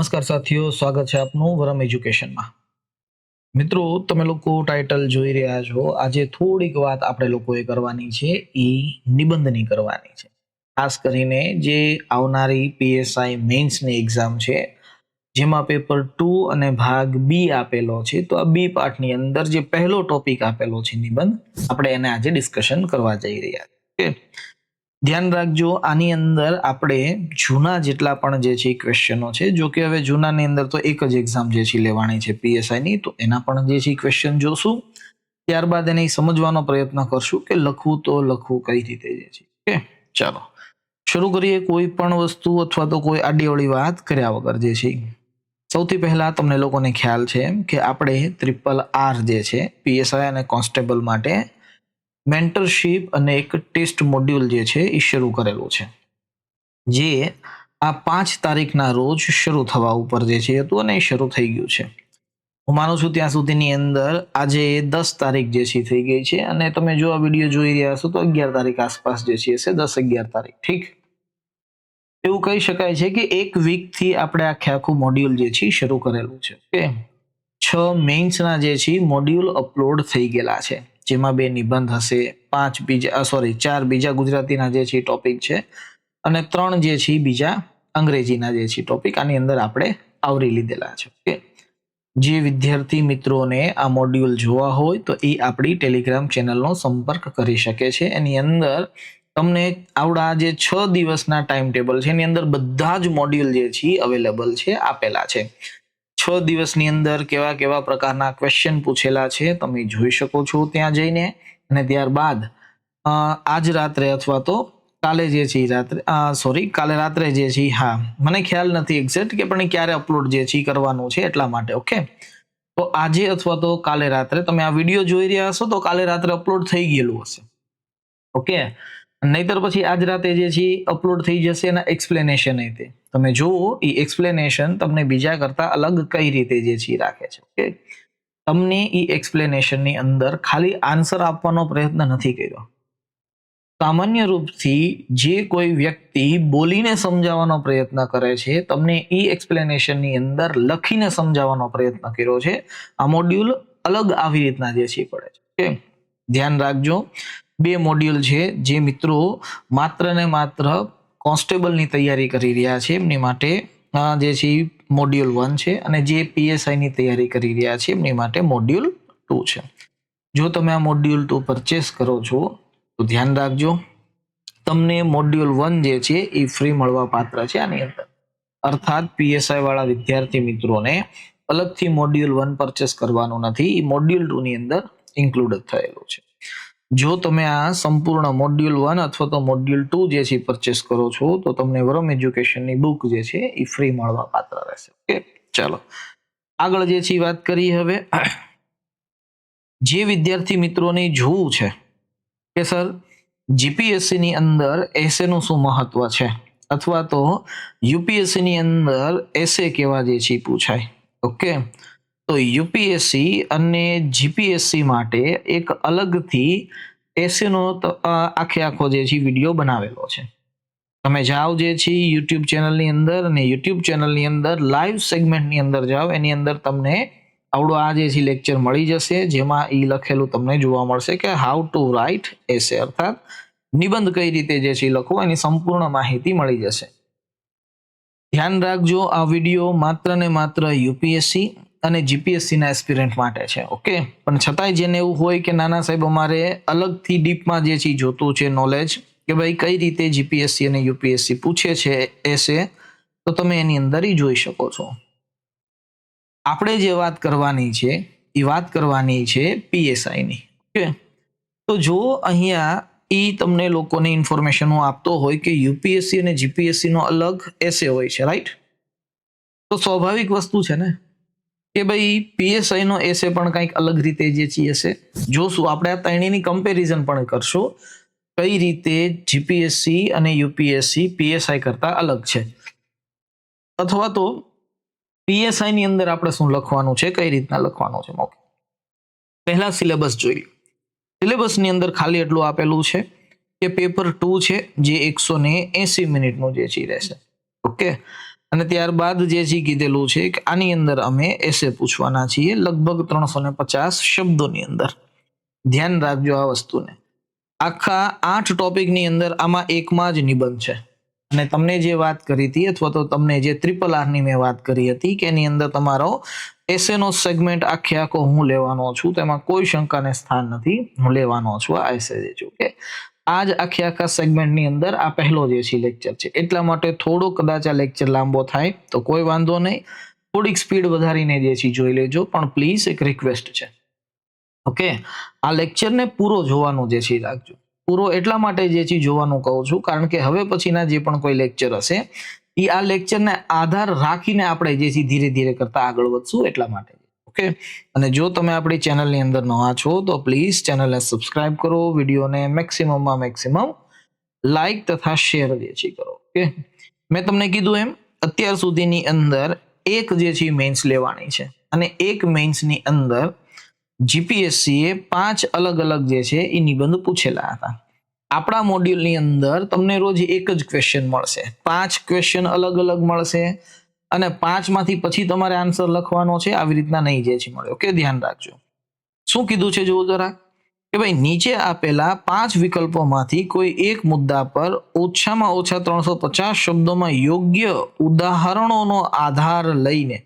નમસ્કાર સાથીઓ, સ્વાગત છે આપનું વરમ એજ્યુકેશનમાં। મિત્રો, તમે લોકો ટાઇટલ જોઈ રહ્યા છો। આજે થોડીક વાત આપણે લોકોએ કરવાની છે, એ નિબંધની કરવાની છે। ખાસ કરીને જે આવનારી પીએસઆઈ મેન્સની એક્ઝામ છે, જેમાં પેપર 2 અને ભાગ બી આપેલો છે, તો આ બી પાર્ટની અંદર જે પહેલો ટોપિક આપેલો છે નિબંધ, આપણે એને આજે ડિસ્કશન કરવા જઈ રહ્યા છીએ। ધ્યાન રાખજો, આની અંદર આપણે જૂના જેટલા પણ જે છે ક્વેશ્ચનો છે, જો કે હવે જૂનાની અંદર તો એક જ એક્ઝામ જે છે લેવાની છે પીએસઆઈ ની, તો એના પણ જે છે ક્વેશ્ચન જોશું। ત્યારબાદ એને સમજવાનો પ્રયત્ન કરશું કે લખવું તો લખવું કઈ રીતે જે છે। ઓકે, ચાલો શરૂ કરીએ। કોઈ પણ વસ્તુ અથવા તો કોઈ આડીઅવળી વાત કર્યા વગર જે છે, સૌથી પહેલા તમને લોકોને ખ્યાલ છે કે આપણે RRR જે છે પીએસઆઈ અને કોન્સ્ટેબલ માટે મેન્ટરશીપ અને એક ટેસ્ટ મોડ્યુલ જે છે એ શરૂ કરેલું છે, જે આ 5 તારીખના રોજ શરૂ થવા ઉપર જે છે હતું અને શરૂ થઈ ગયું છે। હું માનું છું ત્યાં સુધીની અંદર આજે 10 તારીખ જે છે થઈ ગઈ છે, અને તમે જો આ વિડીયો જોઈ રહ્યા છો તો 11 તારીખ આસપાસ જે છે 10-11 તારીખ, ઠીક। એવું કહી શકાય છે કે એક વીક થી આપણે આખું મોડ્યુલ જે છે શરૂ કરેલું છે। ઓકે, 6 મેઇન્સના જે છે મોડ્યુલ અપલોડ થઈ ગયેલા છે, જેમાં 2 નિબંધ હશે, 4 બીજા ગુજરાતીના જે છે ટોપિક છે, અને 3 જે છે બીજા અંગ્રેજીના જે છે ટોપિક આની અંદર આપણે આવરી લીધેલા છે। ઓકે, જે વિદ્યાર્થી મિત્રોને આ મોડ્યુલ જોવા હોય તો એ આપણી ટેલિગ્રામ ચેનલનો સંપર્ક કરી શકે છે। એની અંદર તમને આવડા જે 6 દિવસના ટાઈમ ટેબલ છે, એની અંદર બધા જ મોડ્યુલ જે છે અવેલેબલ છે, આપેલા છે। 6 દિવસની અંદર કેવા કેવા પ્રકારના ક્વેશ્ચન પૂછેલા છે તમે જોઈ શકો છો ત્યાં જઈને, અને ત્યારબાદ આજ રાત્રે અથવા તો કાલે જે છે કાલે રાત્રે જે છે, હા મને ખ્યાલ નથી એક્ઝેક્ટ કે પણ ક્યારે અપલોડ જે છે કરવાનું છે એટલા માટે। ઓકે, તો આજે અથવા તો કાલે રાત્રે તમે આ વિડીયો જોઈ રહ્યા હશો તો કાલે રાત્રે અપલોડ થઈ ગયેલું હશે। ઓકે, નહીતર પછી આજ રાતે જે છે અપલોડ થઈ જશે એના એક્સપ્લેનેશન એ તમે જુઓ, એ એક્સપ્લેનેશન તમને બીજા કરતા અલગ કઈ રીતે જે છે રાખે છે। ઓકે, તમને એ એક્સપ્લેનેશનની અંદર ખાલી આન્સર આપવાનો પ્રયત્ન નથી કર્યો। સામાન્ય રૂપથી જે કોઈ વ્યક્તિ બોલીને સમજાવવાનો પ્રયત્ન કરે છે, તમને એ એક્સપ્લેનેશનની અંદર લખીને સમજાવવાનો પ્રયત્ન કર્યો છે। આ મોડ્યુલ અલગ આવી રીતના જે છે પડે છે। ઓકે, ધ્યાન રાખજો, 2 મોડ્યુલ છે જે મિત્રો માત્ર ને માત્ર કોન્સ્ટેબલની તૈયારી કરી રહ્યા છે એમની માટે જે છે મોડ્યુલ 1 છે, અને જે પીએસઆઈ ની તૈયારી કરી રહ્યા છે એમની માટે મોડ્યુલ 2 છે। જો તમે આ મોડ્યુલ 2 પરચેસ કરો છો તો ધ્યાન રાખજો, તમને મોડ્યુલ 1 જે છે એ ફ્રી મળવા પાત્ર છે આની અંદર। અર્થાત પીએસઆઈ વાળા વિદ્યાર્થી મિત્રોને અલગથી મોડ્યુલ 1 પરચેસ કરવાનું નથી, એ મોડ્યુલ 2 ની અંદર ઇન્ક્લુડ થયેલું છે। જો તમે આ સંપૂર્ણ મોડ્યુલ 1 અથવા તો મોડ્યુલ 2 જે છે પરચેસ કરો છો તો તમને વરમ એજ્યુકેશનની બુક જે છે એ ફ્રી મળવા પાત્ર રહેશે। ઓકે, ચાલો આગળ જે છે વાત કરીએ। હવે જે વિદ્યાર્થી મિત્રોને જોવું છે કે સર જીપીએસસી ની અંદર એસે નું શું મહત્વ છે, અથવા તો યુપીએસસી ની અંદર એસે કેવા જે છે પૂછાય। ઓકે, તો યુપીએસસી અને જીપીએસસી માટે એક અલગથી એસે નો આખો જે છે વિડીયો બનાવેલો છે। તમે જાઓ જે છે યુટ્યુબ ચેનલની અંદર, અને યુટ્યુબ ચેનલની અંદર લાઈવ સેગમેન્ટની અંદર જાઓ, એની અંદર તમને આવડો આ જે છે લેક્ચર મળી જશે, જેમાં ઈ લખેલું તમને જોવા મળશે કે હાઉ ટુ રાઇટ એસે, અર્થાત નિબંધ કઈ રીતે જે છે લખવો, એની સંપૂર્ણ માહિતી મળી જશે। ધ્યાન રાખજો, આ વિડીયો માત્ર ને માત્ર યુપીએસસી અને જીપીએસસી ના એસ્પિરન્ટ માટે છે। ઓકે, પણ છતાંય જેને એવું હોય કે નાના સાહેબ અમારે અલગથી ડીપમાં જે છે જોતું છે નોલેજ, કે ભાઈ કઈ રીતે જીપીએસસી અને યુપીએસસી પૂછે છે એસે, તો તમે એની અંદર જોઈ શકો છો। આપણે જે વાત કરવાની છે એ વાત કરવાની છે પીએસઆઈ ની। ઓકે, તો જો અહીંયા તમને લોકોને ઇન્ફોર્મેશન આપતો હોય કે યુપીએસસી અને જીપીએસસી નો અલગ એસે હોય છે, રાઈટ? તો સ્વાભાવિક વસ્તુ છે ને કે ભાઈ પીએસઆઈ નો એસે પણ કંઈક અલગ રીતે જે છે હશે। જોશું આપણે આ ત્રણેયની કમ્પેરિઝન પણ કરશું, કઈ રીતે જીપીએસસી અને યુપીએસસી પીએસઆઈ કરતા અલગ છે, અથવા તો પીએસઆઈ ની અંદર આપણે શું લખવાનું છે, કઈ રીતના લખવાનું છે। ઓકે, પહેલા સિલેબસ જોઈ લો। સિલેબસ ની અંદર ખાલી એટલું આપેલું છે કે પેપર 2 છે જે 180 મિનિટનું જે છે રહેશે। ઓકે, અને ત્યારબાદ જે છે કીધેલું છે કે આની અંદર અમે એસે પૂછવાના છીએ લગભગ 350 શબ્દોની અંદર. ધ્યાન રાખજો આ વસ્તુને. આખા 8 ટોપિકની અંદર આમાં એકમાં જ નિબંધ છે. અને તમને જે વાત કરી હતી અથવા તો તમને જે RRR ની મેં વાત કરી હતી કે એની અંદર તમારો એસે નો સેગમેન્ટ આખો હું લેવાનો છું, તેમાં કોઈ શંકાને સ્થાન નથી, હું લેવાનો છું આ એસે જે છે. ઓકે, આ જ આખા સેગમેન્ટની અંદર આ પહેલો જે છે લેક્ચર છે. એટલા માટે થોડો કદાચ આ લેક્ચર લાંબો થાય તો કોઈ વાંધો નહીં, થોડીક સ્પીડ વધારીને જે છે જોઈ લેજો, પણ પ્લીઝ એક રિક્વેસ્ટ છે. ઓકે, આ લેક્ચરને પૂરો જોવાનું જે છે રાખજો. પૂરો એટલા માટે જે છે જોવાનું કહું છું કારણ કે હવે પછીના જે પણ કોઈ લેક્ચર હશે એ આ લેક્ચરને આધાર રાખીને આપણે જે છે ધીરે ધીરે કરતા આગળ વધશું એટલા માટે. ઓકે, અને જો તમે આપણી ચેનલની અંદર નવા છો તો પ્લીઝ ચેનલને સબસ્ક્રાઇબ કરો, વિડીયોને મેક્સિમમમાં મેક્સિમમ લાઈક તથા શેર જે છે કરો. ઓકે, મેં તમને કીધું એમ અત્યાર સુધીની અંદર એક જે છે મેન્સ લેવાની છે અને એક મેન્સની અંદર જીપીએસસી એ 5 અલગ અલગ જે છે એ નિબંધ પૂછેલા હતા. આપણા મોડ્યુલની અંદર તમને રોજ એક જ ક્વેશ્ચન મળશે, 5 ક્વેશ્ચન અલગ અલગ મળશે અને 5 માંથી પછી તમારે આન્સર લખવાનો છે, આવી રીતના નહીં જે છે મળે. ઓકે, ધ્યાન રાખજો. શું કીધું છે જુઓ જરા કે ભાઈ નીચે આપેલા 5 વિકલ્પોમાંથી કોઈ એક મુદ્દા પર ઓછામાં ઓછા 350 શબ્દોમાં યોગ્ય ઉદાહરણોનો આધાર લઈને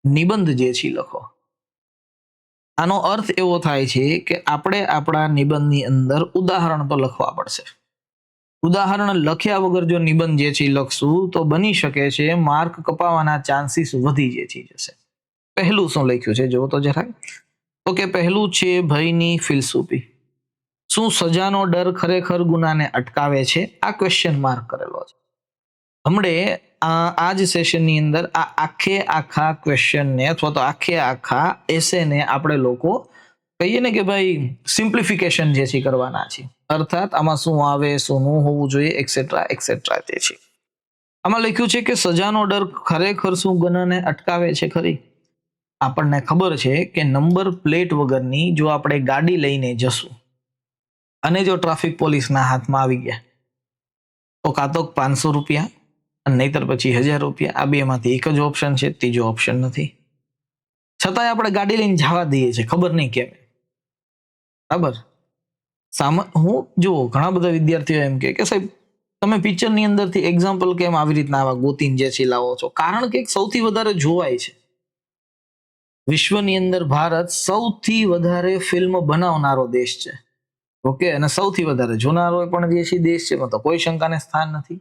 નિબંધ જે છે લખો. આનો અર્થ એવો થાય છે કે આપણે આપણા નિબંધની અંદર ઉદાહરણ તો લખવા પડશે. ઉદાહરણ લખ્યા વગર જો નિબંધ જે છે લખશું તો બની શકે છે માર્ક કપાવાના ચાન્સીસ વધી જે છે જશે. પહેલું શું લખ્યું છે જુઓ તો જરા. તો કે પહેલું છે ભયની ફિલસૂફી. શું સજાનો ડર ખરેખર ગુનાને અટકાવે છે? આ ક્વેશ્ચન માર્ક કરેલો છે. હમણે આ જ સેશનની અંદર આ આખા ક્વેશ્ચનને અથવા તો આખા એસેને આપણે લોકો કહીએ ને કે ભાઈ સિમ્પ્લિફિકેશન જે છે કરવાના છે. અર્થાત આમાં શું આવે, શું ન હોવું જોઈએ, એક્સેટ્રા એક્સેટ્રા તે છે. આમાં લખ્યું છે કે સજાનો ડર ખરેખર શું ગુનાને અટકાવે છે ખરી? આપણને ખબર છે કે નંબર પ્લેટ વગરની જો આપણે ગાડી લઈને જશું અને જો ટ્રાફિક પોલીસના હાથમાં આવી ગયા તો કાં તો 500 રૂપિયા નહીતર પછી 1000 રૂપિયા, આ બેમાંથી એક જ ઓપ્શન છે, ત્રીજો ઓપ્શન નથી. છતાંય આપણે ગાડી લઈને જવા દઈએ છીએ, ખબર નહીં કેમ. બરાબર, હું જો ઘણા બધા વિદ્યાર્થીઓ એમ કે સાહેબ તમે પિક્ચરની અંદરથી એક્ઝામ્પલ કેમ આવી રીતના આવા ગોતીને જે છે લાવો છો? કારણ કે સૌથી વધારે જોવાય છે વિશ્વની અંદર ભારત સૌથી વધારે ફિલ્મ બનાવનારો દેશ છે. ઓકે, અને સૌથી વધારે જોનારો પણ જે છે દેશ છે, તો કોઈ શંકાને સ્થાન નથી.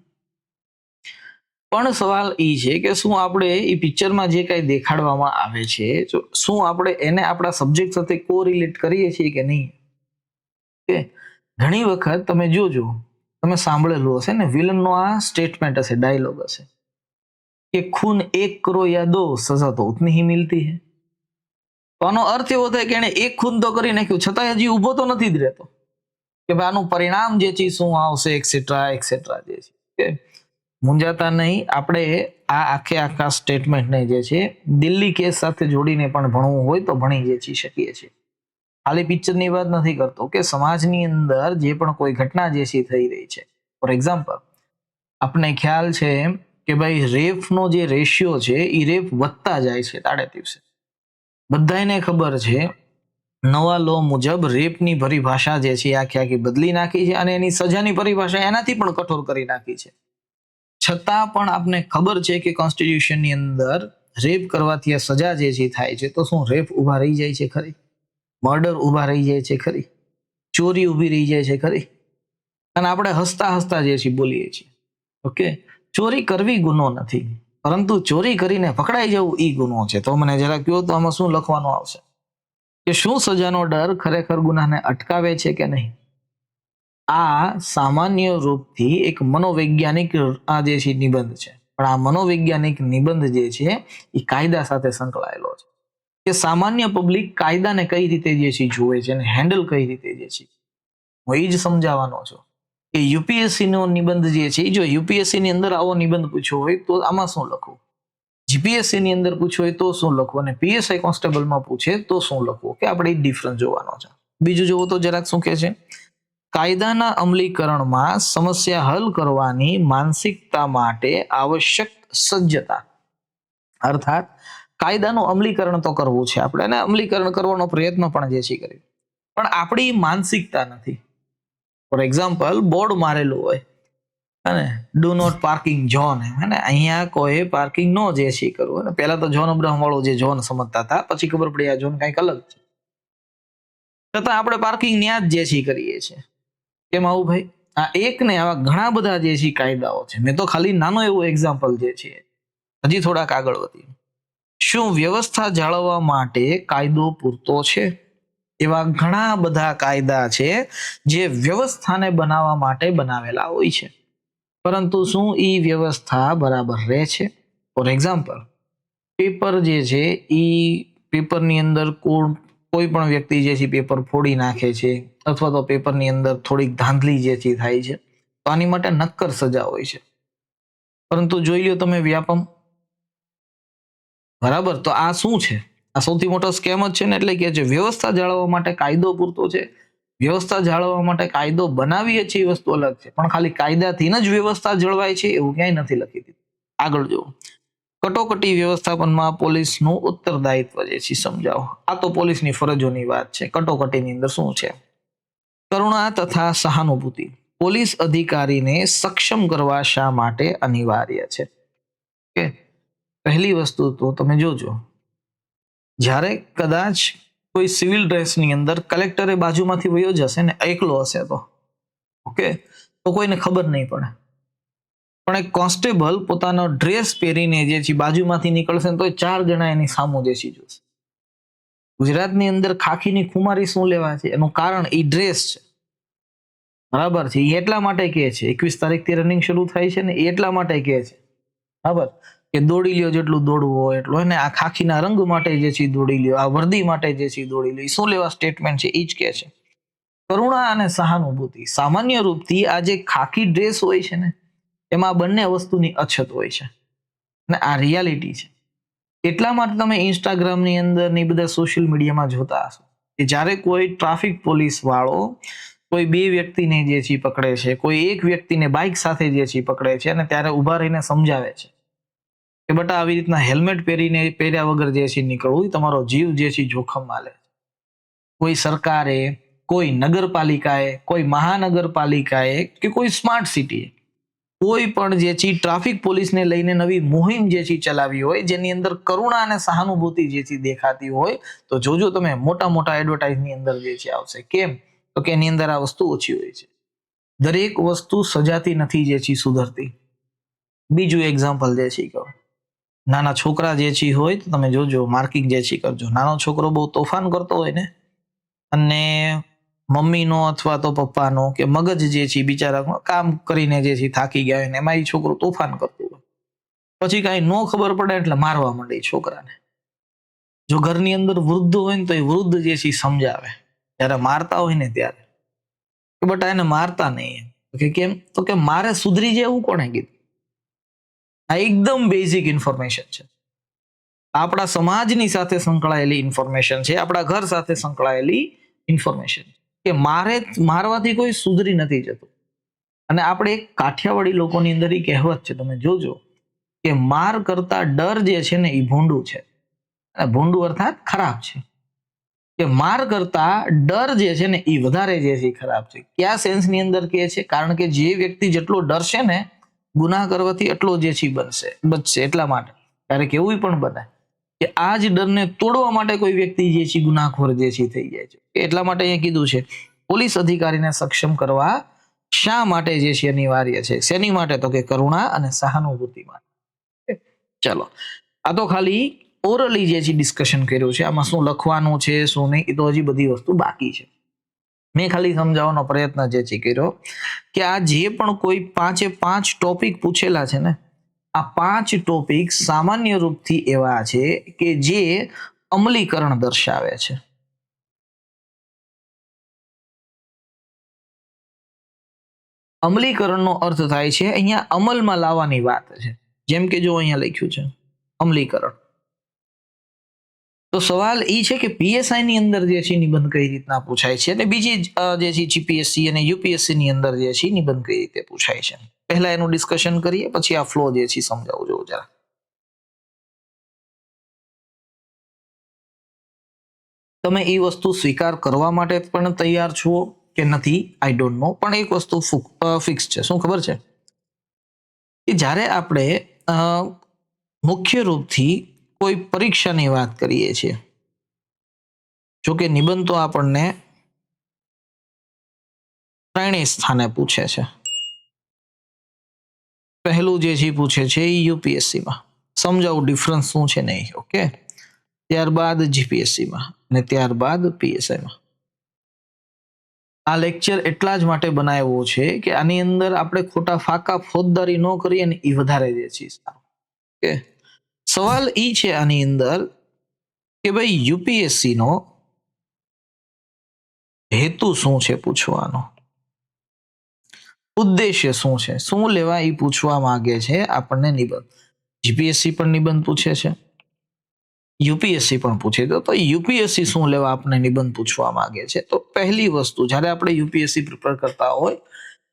પણ સવાલ એ છે કે શું આપણે એ પિક્ચરમાં જે કાંઈ દેખાડવામાં આવે છે શું આપણે એને આપણા સબ્જેક્ટ સાથે કોરિલેટ કરીએ છીએ કે નહીં? કે ઘણી વખત તમે જોજો, તમે સાંભળેલું હશે ને, વિલનનો આ સ્ટેટમેન્ટ હશે, ડાયલોગ હશે કે ખૂન એક કરો યા દો સજા તો ઉતની ही मिलती है. તો આનો અર્થ એવો થાય કે એને એક ખૂન તો કરી નાખ્યું છતાં હજી ઊભો તો નથી જ રહેતો કે ભાઈ આનું પરિણામ જે છે શું આવશે, એક્સેટ્રા એક્સેટ્રા જે છે. મૂંઝાતા નહીં, આપણે આ આખા સ્ટેટમેન્ટને જે છે દિલ્હી કેસ સાથે જોડીને પણ ભણવું હોય તો ભણી જે શકીએ છીએ. ખાલી પિક્ચરની વાત નથી કરતો કે સમાજની અંદર જે પણ કોઈ ઘટના જે છે થઈ રહી છે. ફોર એક્ઝામ્પલ, આપણને ખ્યાલ છે કે ભાઈ રેપનો જે રેશિયો છે એ રેપ વધતા જાય છે તાડે દિવસે. બધાને ખબર છે નવા લો મુજબ રેપની પરિભાષા જે છે આખી બદલી નાખી છે અને એની સજાની પરિભાષા એનાથી પણ કઠોર કરી નાખી છે. છતાં પણ આપને ખબર છે કે કોન્સ્ટિટ્યુશનની અંદર રેપ કરવાથી આ સજા જે છે થાય છે, તો શું રેપ ઊભા રહી જાય છે ખરી? મર્ડર ઊભા રહી જાય છે ખરી? ચોરી ઊભી રહી જાય છે ખરી? અને આપણે હસતા હસતા જે છે બોલીએ છીએ. ઓકે, ચોરી કરવી ગુનો નથી, પરંતુ ચોરી કરીને પકડાઈ જવું એ ગુનો છે. તો મને જરા કહો તો આમાં શું લખવાનું આવશે કે શું સજાનો ડર ખરેખર ગુનાને અટકાવે છે કે નહીં? આ સામાન્ય રૂપથી એક મનોવૈજ્ઞાનિક આ જે છે નિબંધ છે, પણ આ મનોવૈજ્ઞાનિક નિબંધ જે છે એ કાયદા સાથે સંકળાયેલો છે કે સામાન્ય પબ્લિક કાયદાને કઈ રીતે જે છે જોવે છે અને હેન્ડલ કઈ રીતે જે છે. હું એ જ સમજાવવાનો છું કે યુપીએસસી નો નિબંધ જે છે, જો યુપીએસસી ની અંદર આવો નિબંધ પૂછ્યો હોય તો આમાં શું લખવું, જીપીએસસી ની અંદર પૂછ્યો હોય તો શું લખવું, અને પીએસઆઈ કોન્સ્ટેબલમાં પૂછે તો શું લખવું, કે આપણે ડિફરન્સ જોવાનો છે. બીજું જોવો તો જરાક શું કહે છે, કાયદાના અમલીકરણમાં સમસ્યા હલ કરવાની માનસિકતા માટે આવશ્યક સજ્જતા, અર્થાત કાયદાનું અમલીકરણ તો કરવું છે આપણે, અને અમલીકરણ કરવાનો પ્રયત્ન પણ જે છે કરીએ, પણ આપણી માનસિકતા નથી. ફોર એક્ઝામ્પલ, બોર્ડ મારેલું હોય અને ડુ નોટ પાર્કિંગ ઝોન, હે અહીંયા કોઈ પાર્કિંગ નો જે છે કરવું. અને પહેલા તો જોન અબ્રાહમ વાળો જે ઝોન સમજતા હતા, પછી ખબર પડી આ ઝોન કંઈક અલગ છે, છતાં આપણે પાર્કિંગ ન્યા જ જે છે કરીએ છીએ. કેમ આવું ભાઈ? આ એક ને આવા ઘણા બધા જે છે કાયદાઓ છે. મેં તો ખાલી નાનો એવું એક્ઝામ્પલ જે છે, હજી થોડાક આગળ વધી. શું વ્યવસ્થા જાળવવા માટે કાયદો પૂરતો છે? એવા ઘણા બધા કાયદા છે જે વ્યવસ્થાને બનાવવા માટે બનાવેલા હોય છે, પરંતુ શું એ વ્યવસ્થા બરાબર રહે છે? ફોર એક્ઝામ્પલ, પેપર જે છે એ પેપરની અંદર કોઈ પણ વ્યક્તિ જે છે પેપર ફોડી નાખે છે, અથવા તો પેપરની અંદર થોડીક ધાંધલી જે છે થાય છે, તો આની માટે નક્કર સજા હોય છે. પરંતુ જોઈ લો તમે વ્યાપમ, બરાબર? તો આ શું છે? આ સૌથી મોટો સ્કેમ જ છે ને. એટલે કે છે વ્યવસ્થા જાળવવા માટે કાયદો પૂરતો છે, વ્યવસ્થા જાળવવા માટે કાયદો બનાવીએ છીએ એ વસ્તુ અલગ છે, પણ ખાલી કાયદાથી જ વ્યવસ્થા જળવાય છે એવું ક્યાંય નથી લખી દીધું. આગળ જુઓ, કટોકટી વ્યવસ્થાપનમાં પોલીસનું ઉત્તરદાયિત્વ જે છે સમજાવો. આ તો પોલીસની ફરજોની વાત છે. કટોકટીની અંદર શું છે? કરુણા તથા સહાનુભૂતિ પોલીસ અધિકારીને સક્ષમ કરવા શા માટે અનિવાર્ય છે? કે પહેલી વસ્તુ તો તમે જોજો, જ્યારે કદાચ કોઈ સિવિલ ડ્રેસની અંદર કલેક્ટરે બાજુમાંથી વયો જશે ને, એકલો હશે તો ઓકે, તો કોઈને ખબર નહીં પડે. પણ એક કોન્સ્ટેબલ પોતાનો ડ્રેસ પહેરીને જે છે બાજુમાંથી નીકળશે ને તો 4 જણા એની સામુ જે છે જોશે. ગુજરાતની અંદર ખાખીની ખુમારી શું લેવા છે? એનું કારણ એ ડ્રેસ છે, બરાબર છે. એ એટલા માટે કહે છે 21 તારીખથી રનિંગ શરૂ થાય છે ને, એટલા માટે કહે છે, બરાબર, કે દોડી લ્યો જેટલું દોડવું હોય એટલું. અને આ ખાખીના રંગ માટે જે છે દોડી લ્યો, આ વર્દી માટે જે છે દોડી લ્યો. શું લેવા સ્ટેટમેન્ટ છે એ જ કહે છે. કરુણા અને સહાનુભૂતિ, સામાન્ય રૂપથી આ જે ખાખી ડ્રેસ હોય છે ને, એમાં બંને વસ્તુની અછત હોય છે, અને આ રિયાલિટી છે. એટલા માટે તમે ઇન્સ્ટાગ્રામની અંદર ને બધા સોશિયલ મીડિયામાં જોતા હશો કે જ્યારે કોઈ ટ્રાફિક પોલીસ વાળો કોઈ 2 વ્યક્તિને જે છે પકડે છે, કોઈ એક વ્યક્તિને બાઇક સાથે જે છે પકડે છે, અને ત્યારે ઊભા રહીને સમજાવે છે કે બટા આવી રીતના હેલ્મેટ પહેર્યા વગર જે છે નીકળવું, તમારો જીવ જે છે જોખમમાં લે. કોઈ સરકારે, કોઈ નગરપાલિકાએ, કોઈ મહાનગરપાલિકાએ કે કોઈ સ્માર્ટ સિટીએ કોઈ પણ જે છે ટ્રાફિક પોલીસને લઈને નવી મુહિમ જે છે ચલાવી હોય, જેની અંદર કરુણા અને સહાનુભૂતિ જે છે દેખાતી હોય, તો જોજો તમે મોટા મોટા એડવર્ટાઇઝની અંદર જે છે આવશે. કેમ? તો કે એની અંદર આ વસ્તુ ઓછી હોય છે. દરેક વસ્તુ સજાતી નથી જે છે સુધરતી. બીજું એક્ઝામ્પલ જે છે કહો, નાના છોકરા જે છે હોય તો તમે જોજો, માર્કિંગ જે છે કરજો. નાનો છોકરો બહુ તોફાન કરતો હોય ને, અને મમ્મીનો અથવા તો પપ્પાનો કે મગજ જે છે બિચારા કામ કરીને જે છે થાકી ગયા હોય ને, એમાં એ છોકરો તોફાન કરતું હોય, પછી કાંઈ ન ખબર પડે એટલે મારવા માંડે છોકરાને. જો ઘરની અંદર વૃદ્ધ હોય ને તો એ વૃદ્ધ જે છે સમજાવે, જ્યારે મારતા હોય ને ત્યારે, કે બટા એને મારતા નહીં. કે કેમ? તો કે મારે સુધરી જાય એવું કોણે કીધું? આ એકદમ બેઝિક ઇન્ફોર્મેશન છે, આપણા સમાજની સાથે સંકળાયેલી ઇન્ફોર્મેશન છે, આપણા ઘર સાથે સંકળાયેલી ઇન્ફોર્મેશન કે મારવાથી કોઈ સુધરી નથી જતું. અને આપણે એક કાઠિયાવાડી લોકોની અંદર એ કહેવત છે, તમે જોજો, કે માર કરતા ડર જે છે ને એ ભૂંડું છે. અને ભૂંડું અર્થાત ખરાબ છે. કે માર કરતા ડર જે છે ને એ વધારે જે છે ખરાબ છે. કયા સેન્સની અંદર કહે છે? કારણ કે જે વ્યક્તિ જેટલો ડરશે ને ગુનાહ કરવાથી એટલો જે છે બચશે. એટલા માટે ક્યારેક એવું પણ બને કે આ જ ડરને તોડવા માટે કોઈ વ્યક્તિ જે છે ગુનાખોર જે છે થઈ જાય છે. એટલા માટે અહીંયા કીધું છે પોલીસ અધિકારીને સક્ષમ કરવા શા માટે જે છે અનિવાર્ય છે. શેની માટે? તો કે કરુણા અને સહાનુભૂતિ માટે. ચલો, આ તો ખાલી ઓરલી જે છે ડિસ્કશન કર્યું છે. આમાં શું લખવાનું છે શું નહીં એ તો હજી બધી વસ્તુ બાકી છે. મેં ખાલી સમજાવવાનો પ્રયત્ન જે છે કર્યો કે આ જે પણ કોઈ 5 ટોપિક પૂછેલા છે ને, આ 5 ટોપિક સામાન્ય રૂપથી એવા છે કે જે અમલીકરણ દર્શાવે છે. અમલીકરણનો અર્થ થાય છે અહીંયા અમલમાં લાવવાની વાત છે. જેમ કે જો અહીંયા લખ્યું છે અમલીકરણ, તો સવાલ એ છે કે પીએસઆઈ ની અંદર જે છે નિબંધ કઈ રીતના પૂછાય છે, અને બીજી જે છે જીપીએસસી અને યુપીએસસી ની અંદર જે છે નિબંધ કઈ રીતે પૂછાય છે. પહેલા એનું ડિસ્કશન કરીએ, પછી આ ફ્લો જે છે સમજાવું. સાંભળો જરા. તમે એ વસ્તુ સ્વીકાર કરવા માટે પણ તૈયાર છો કે નથી, આઈ ડોન્ટ નો, પણ એક વસ્તુ ફિક્સ છે. શું ખબર છે કે જ્યારે આપણે મુખ્ય રૂપથી કોઈ પરીક્ષાની વાત કરીએ છીએ, જો કે નિબંધ તો આપણને ત્રણેય સ્થાને પૂછે છે. પહેલું જે છે પૂછે છે યુપીએસસીમાં, સમજાવું ડિફરન્સ શું છે નહીં. ઓકે, ત્યારબાદ જીપીએસસીમાં અને ત્યારબાદ પીએસઆઈમાં. આ લેક્ચર એટલા જ માટે બનાવ્યો છે કે આની અંદર આપણે ખોટા ફાકા ફોજદારી ન કરીએ ને એ વધારે જે છે સારું. ઓકે, સવાલ એ છે આની અંદર કે ભાઈ યુપીએસસી નો હેતુ શું છે પૂછવાનો, ઉદ્દેશ્ય શું છે, શું લેવા એ પૂછવા માંગે છે આપણને નિબંધ. જીપીએસસી પણ નિબંધ પૂછે છે, યુપીએસસી પણ પૂછે તો યુપીએસસી શું લેવા આપણે નિબંધ પૂછવા માંગે છે. તો પહેલી વસ્તુ જ્યારે આપણે યુપીએસસી પ્રિપેર કરતા હોય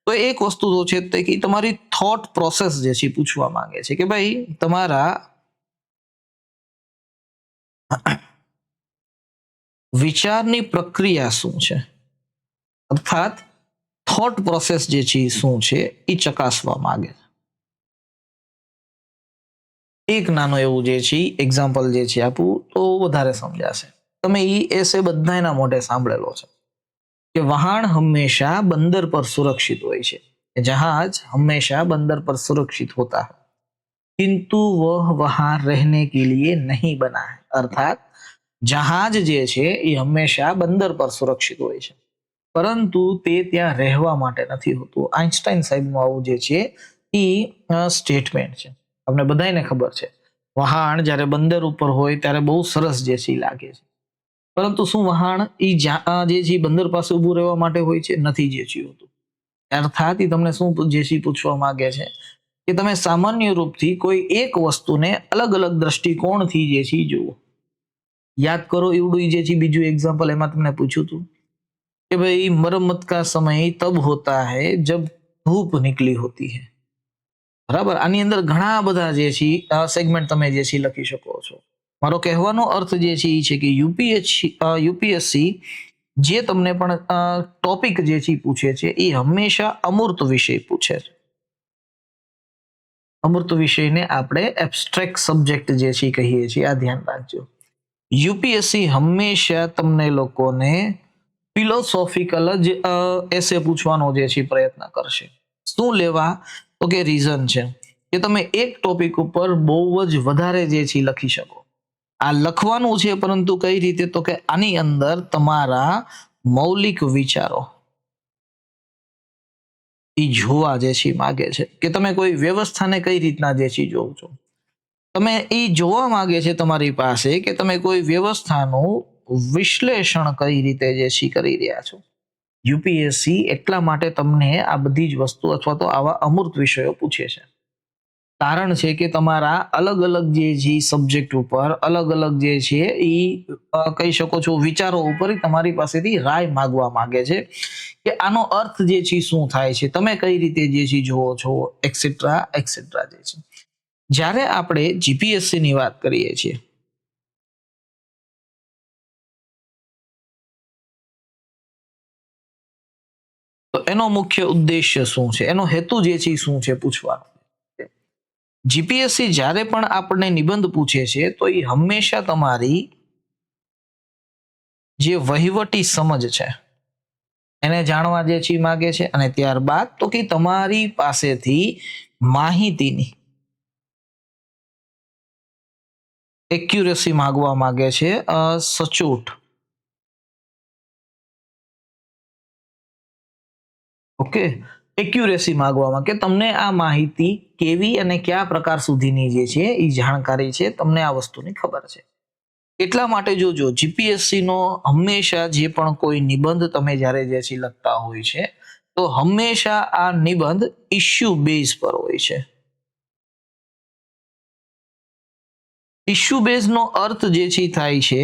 તો એક વસ્તુ તો છે તે કે તમારી થોટ પ્રોસેસ જે છે પૂછવા માંગે છે કે ભાઈ તમારા વિચારની પ્રક્રિયા શું છે, અર્થાત થોટ પ્રોસેસ જે છે શું છે એ ચકાસવા માંગે છે. એક નાનું એવું જે છે એક્ઝામ્પલ જે છે આપું તો વધારે સમજાશે. તમે એ એસે બધાના મોઢે સાંભળેલો છે કે વહાણ હંમેશા બંદર પર સુરક્ષિત હોય છે, जहाज हमेशा बंदर पर सुरक्षित होता है किंतु वह वहां रहने के लिए नहीं बना है. अर्थात जहाज જે છે એ હંમેશા બંદર પર સુરક્ષિત હોય છે, પરંતુ તે ત્યાં રહેવા માટે નથી હોતું. આઇન્સ્ટાઈન સાહેબનું આવું જે છે એ સ્ટેટમેન્ટ છે. આપણે બધાને ખબર છે વહાણ જ્યારે બંદર ઉપર હોય ત્યારે બહુ સરસ જે છે લાગે છે, પરંતુ શું વહાણ એ જે છે બંદર પાસે ઊભું રહેવા માટે હોય છે? નથી જે છે હોતું. અર્થાત એ તમને શું જે છે પૂછવા માંગે છે કે તમે સામાન્ય રૂપથી કોઈ એક વસ્તુને અલગ અલગ દ્રષ્ટિકોણથી જે છે જુઓ. યાદ કરો એવડું જે છે બીજું એક્ઝામ્પલ એમાં તમને પૂછ્યું હતું कि भाई मरम्मत का समय तब होता है जब धूप निकली होती है. બરાબર, આની અંદર ઘણા બધા જે છે સેગમેન્ટ તમે જે છે લખી શકો છો. મારો કહેવાનો અર્થ જે છે એ છે કે યુપીએસસી જે તમને પણ ટોપિક જે છે પૂછે છે એ હંમેશા અમૂર્ત વિષય પૂછે છે. અમૂર્ત વિષયને આપણે એબ્સ્ટ્રેક્ટ સબ્જેક્ટ જે છે કહીએ છીએ, આ ધ્યાન રાખજો. યુપીએસસી હંમેશા તમને લોકોને ફિલોસોફિકલ જ એસે પૂછવાનો જે છે પ્રયત્ન કરશે. શું લેવા? તો કે રીઝન છે કે તમે એક ટોપિક ઉપર બહુ જ વધારે જે છે લખી શકો. આ લખવાનું છે, પરંતુ કઈ રીતે? તો કે આની અંદર તમારા મૌલિક વિચારો એ જોવા જે છે માગે છે કે તમે કોઈ વ્યવસ્થાને કઈ રીતના જે છે જોવો છો. તમે એ જોવા માંગે છે તમારી પાસે કે તમે કોઈ વ્યવસ્થાનું વિશ્લેષણ કઈ રીતે જે છે કરી રહ્યા છો. યુપીએસસી એટલા માટે તમને આ બધી જ વસ્તુ અથવા તો આવા અમૂર્ત વિષયો પૂછે છે. કારણ છે કે તમારા અલગ અલગ જે છે સબ્જેક્ટ ઉપર અલગ અલગ જે છે એ કહી શકો છો વિચારો ઉપર તમારી પાસેથી રાય માગવા માંગે છે કે આનો અર્થ જે છે શું થાય છે, તમે કઈ રીતે જે છે જોવો છો, એક્સેટ્રા એક્સેટ્રા જે છે. જ્યારે આપણે જીપીએસસી ની વાત કરીએ છીએ તો એનો મુખ્ય ઉદ્દેશ્ય શું છે, એનો હેતુ જે છે શું છે પૂછવાનો. જીપીએસસી જ્યારે પણ આપણને નિબંધ પૂછે છે તો એ હંમેશા તમારી જે વહીવટી સમજ છે એને જાણવા જે છે માગે છે, અને ત્યારબાદ તો કે તમારી પાસેથી માહિતીની એક્યુરેસી માંગવા માંગે છે, સચોટ. ઓકે, એક્યુરેસી માંગવામાં કે તમને આ માહિતી કેવી અને કયા પ્રકાર સુધીની જે છે એ જાણકારી છે, તમને આ વસ્તુની ખબર છે. એટલા માટે જોજો જીપીએસસી નો હંમેશા જે પણ કોઈ નિબંધ તમે જ્યારે જે છે લખતા હોય છે તો હંમેશા આ નિબંધ ઇશ્યુ બેઝ પર હોય છે. ઇશ્યુ બેઝ નો અર્થ જે છે થાય છે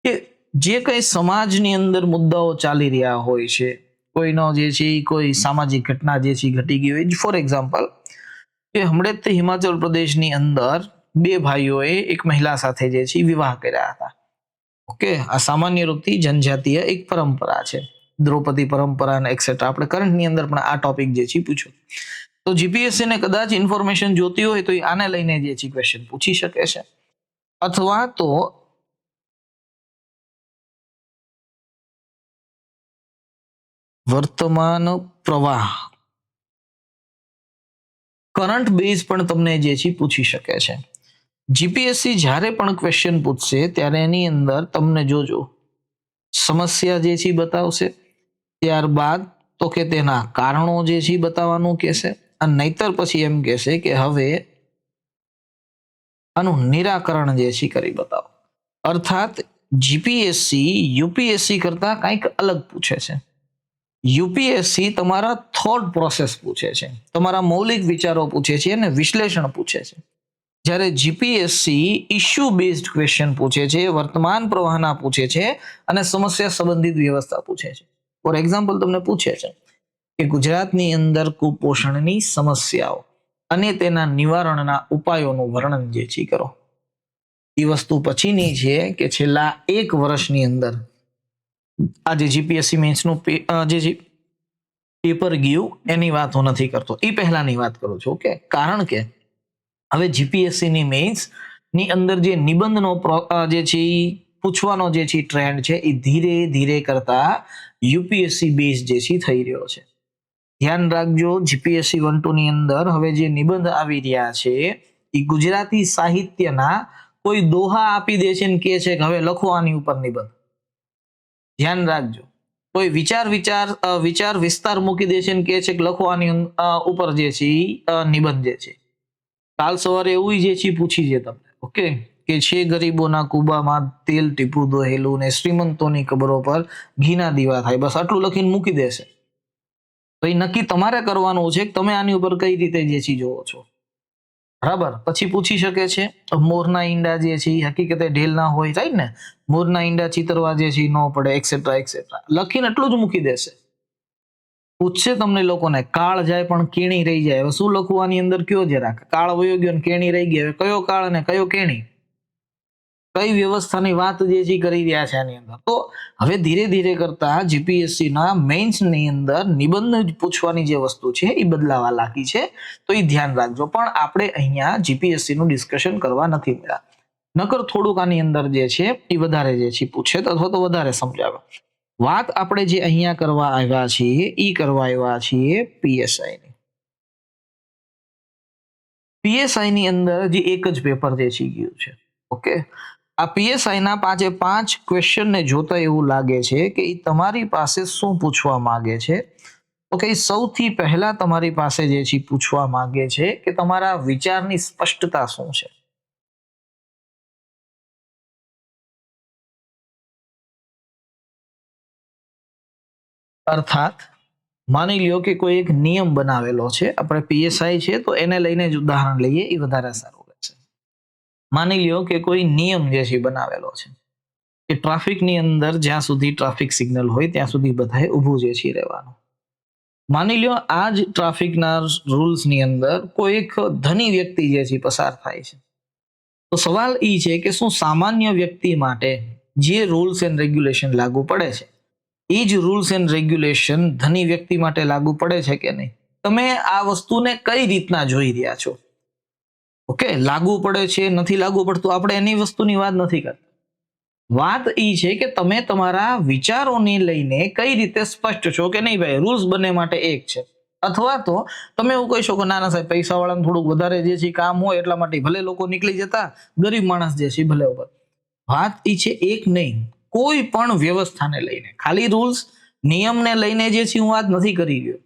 કે જે કઈ સમાજની અંદર મુદ્દાઓ ચાલી રહ્યા હોય છે, કોઈનો જે છે કોઈ સામાજિક ઘટના જે છે ઘટી ગઈ હોય, ફોર એક્ઝામ્પલ કે હમણે જ તે હિમાચલ પ્રદેશની અંદર બે ભાઈઓએ એક મહિલા સાથે જે છે વિવાહ કર્યા હતા. ઓકે, આ સામાન્ય રૂપથી જનજાતીય એક પરંપરા છે, દ્રૌપદી પરંપરા અને એક્સેટ્રા. આપણે કરંટની અંદર પણ આ ટોપિક જે છે પૂછ્યો. તો જીપીએસસી ને કદાચ ઇન્ફોર્મેશન જોતી હોય તો એ આને લઈને જે છે ક્વેશ્ચન પૂછી શકે છે, અથવા તો વર્તમાન પ્રવાહ કરંટ બેઝ પણ તમને જે છે પૂછી શકે છે. જીપીએસસી જ્યારે પણ ક્વેશ્ચન પૂછશે ત્યારે એની અંદર તમને જોજો સમસ્યા જે છે બતાવશે, ત્યારબાદ તો કે તેના કારણો જે છે બતાવવાનું કહેશે, અને નહીતર પછી એમ કહેશે કે હવે આનું નિરાકરણ જે છે કરી બતાવો. અર્થાત જીપીએસસી યુપીએસસી કરતા કંઈક અલગ પૂછે છે. યુપીએસસી તમારા થોટ પ્રોસેસ પૂછે છે, તમારા મૌલિક વિચારો પૂછે છે અને વિશ્લેષણ પૂછે છે. જ્યારે જીપીએસસી ઇશ્યુ બેઝડ ક્વેશ્ચન પૂછે છે, વર્તમાન પ્રવાહના પૂછે છે અને સમસ્યા સંબંધિત વ્યવસ્થા પૂછે છે. ફોર એક્ઝામ્પલ તમને પૂછે છે કે ગુજરાતની અંદર કુપોષણની સમસ્યાઓ અને તેના નિવારણના ઉપાયોનું વર્ણન જે છે કરો. એ વસ્તુ પછીની છે કે છેલ્લા 1 વર્ષની અંદર આજે જીપીએસસી મેન્સનું જે પેપર ગયું એની વાત હું નથી કરતો, એ પહેલાની વાત કરું છું. ઓકે, કારણ કે હવે જીપીએસસી મેન્સ ની અંદર જે નિબંધનો જે છે પૂછવાનો જે છે ટ્રેન્ડ છે એ ધીરે ધીરે કરતા યુપીએસસી બેઝ જે છે થઈ રહ્યો છે. ધ્યાન રાખજો, જીપીએસસી 1-2 ની અંદર હવે જે નિબંધ આવી રહ્યા છે એ ગુજરાતી સાહિત્યના કોઈ દોહા આપી દે છે ને કહે છે કે હવે લખો આની ઉપર નિબંધ. ધ્યાન રાખજો, કોઈ વિચાર વિસ્તાર મૂકી દે છે ને કહે છે કે લખો આની ઉપર જે છે નિબંધ જે છે. કાલ સવારે એવું જે છે પૂછી છે તમને, ઓકે, કે છે ગરીબોના કુબામાં તેલ ટીપું દોહેલું ને શ્રીમંતોની કબરો પર ઘીના દીવા થાય, બસ આટલું લખીને મૂકી દેશે. તો એ નક્કી તમારે કરવાનું છે કે તમે આની ઉપર કઈ રીતે જે છે જોવો છો. બરાબર. પછી પૂછી શકે છે મોરના ઈંડા જે છે હકીકતે ઢેલ ના હોય, રાઈટ ને, મોરના ઈંડા ચિતરવા જે છે ન પડે, એક્સેટ્રા એક્સેટ્રા લખીને એટલું જ મૂકી દેશે. પૂછશે તમને લોકોને કાળ જાય પણ કેણી રહી જાય, હવે શું લખવું આની અંદર કયો જરાક. કાળ વયો ગયો ને કેણી રહી ગઈ, હવે કયો કાળ અને કયો કેણી, કઈ વ્યવસ્થાની વાત જે છે કરી રહ્યા છે આની અંદર. તો હવે ધીરે ધીરે કરતા જીપીએસસી ના મેઇન્સ ની અંદર નિબંધ પૂછવાની જે વસ્તુ છે એ બદલાવા લાગી છે, તો એ ધ્યાન રાખજો. પણ આપણે અહીંયા જીપીએસસી નું ડિસ્કશન કરવા નથી મળ્યા, નકર થોડુંક આની અંદર જે છે એ વધારે જે છે પૂછે અથવા તો વધારે સમજાવે. વાત આપણે જે અહીંયા કરવા આવ્યા છીએ એ કરવા આવ્યા છીએ પીએસઆઈ ની. પીએસઆઈ ની અંદર જે એક જ પેપર જે છે ગયું છે. ઓકે, આ પીએસઆઈ ના 5 ક્વેશ્ચન ને જોતા એવું લાગે છે કે એ તમારી પાસે શું પૂછવા માંગે છે. ઓકે, સૌથી પહેલા તમારી પાસે જે છે પૂછવા માંગે છે કે તમારા વિચારની સ્પષ્ટતા શું છે. અર્થાત માની લ્યો કે કોઈ એક નિયમ બનાવેલો છે, આપણે પીએસઆઈ છે તો એને લઈને જ ઉદાહરણ લઈએ એ વધારે સારું રહેશે. માની લ્યો કે કોઈ નિયમ જે છે બનાવેલો છે કે ટ્રાફિકની અંદર જ્યાં સુધી ટ્રાફિક સિગ્નલ હોય ત્યાં સુધી બધાએ ઊભું જે છે રહેવાનું. માની લ્યો આ જ ટ્રાફિકના રૂલ્સની અંદર કોઈ એક ધની વ્યક્તિ જે છે પસાર થાય છે, તો સવાલ એ છે કે શું સામાન્ય વ્યક્તિ માટે જે રૂલ્સ એન્ડ રેગ્યુલેશન લાગુ પડે છે એ જ રૂલ્સ એન્ડ રેગ્યુલેશન ધની વ્યક્તિ માટે લાગુ પડે છે કે નહીં. તમે આ વસ્તુને કઈ રીતના જોઈ રહ્યા છો. ઓકે, લાગુ પડે છે નથી લાગુ પડતું, આપણે એની વસ્તુની વાત નથી કરતા. વાત એ છે કે તમે તમારા વિચારોને લઈને કઈ રીતે સ્પષ્ટ છો કે નહીં ભાઈ રૂલ્સ બંને માટે એક છે. અથવા તો તમે એવું કહી શકો ના ના સાહેબ પૈસા વાળાને થોડુંક વધારે જે છે કામ હોય એટલા માટે ભલે લોકો નીકળી જતા, ગરીબ માણસ જે છે ભલે ઉપર. વાત એ છે એક નહીં, કોઈ પણ વ્યવસ્થાને લઈને, ખાલી રૂલ્સ નિયમને લઈને જે છે હું વાત નથી કરી રહ્યો,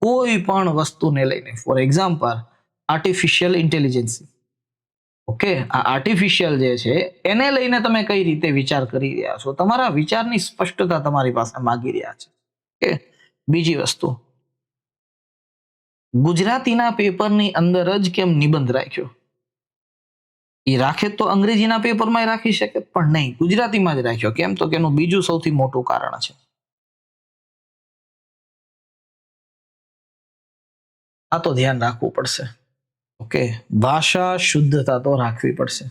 કોઈ પણ વસ્તુને લઈને. For example artificial intelligence. Okay, આ આર્ટિફિશિયલ જે છે એને લઈને તમે કઈ રીતે વિચાર કરી રહ્યા છો, તમારા વિચારની સ્પષ્ટતા તમારી પાસે માંગી રહ્યા છે. ઓકે, બીજી વસ્તુ, ગુજરાતીના પેપરની અંદર જ કેમ નિબંધ રાખ્યો. એ રાખે તો અંગ્રેજીના પેપરમાં રાખી શકે, પણ નહીં, ગુજરાતીમાં જ રાખ્યો. કેમ? તો કે એનું બીજું સૌથી મોટું કારણ છે, આ તો ધ્યાન રાખવું પડશે. ઓકે, ભાષા શુદ્ધતા તો રાખવી પડશે.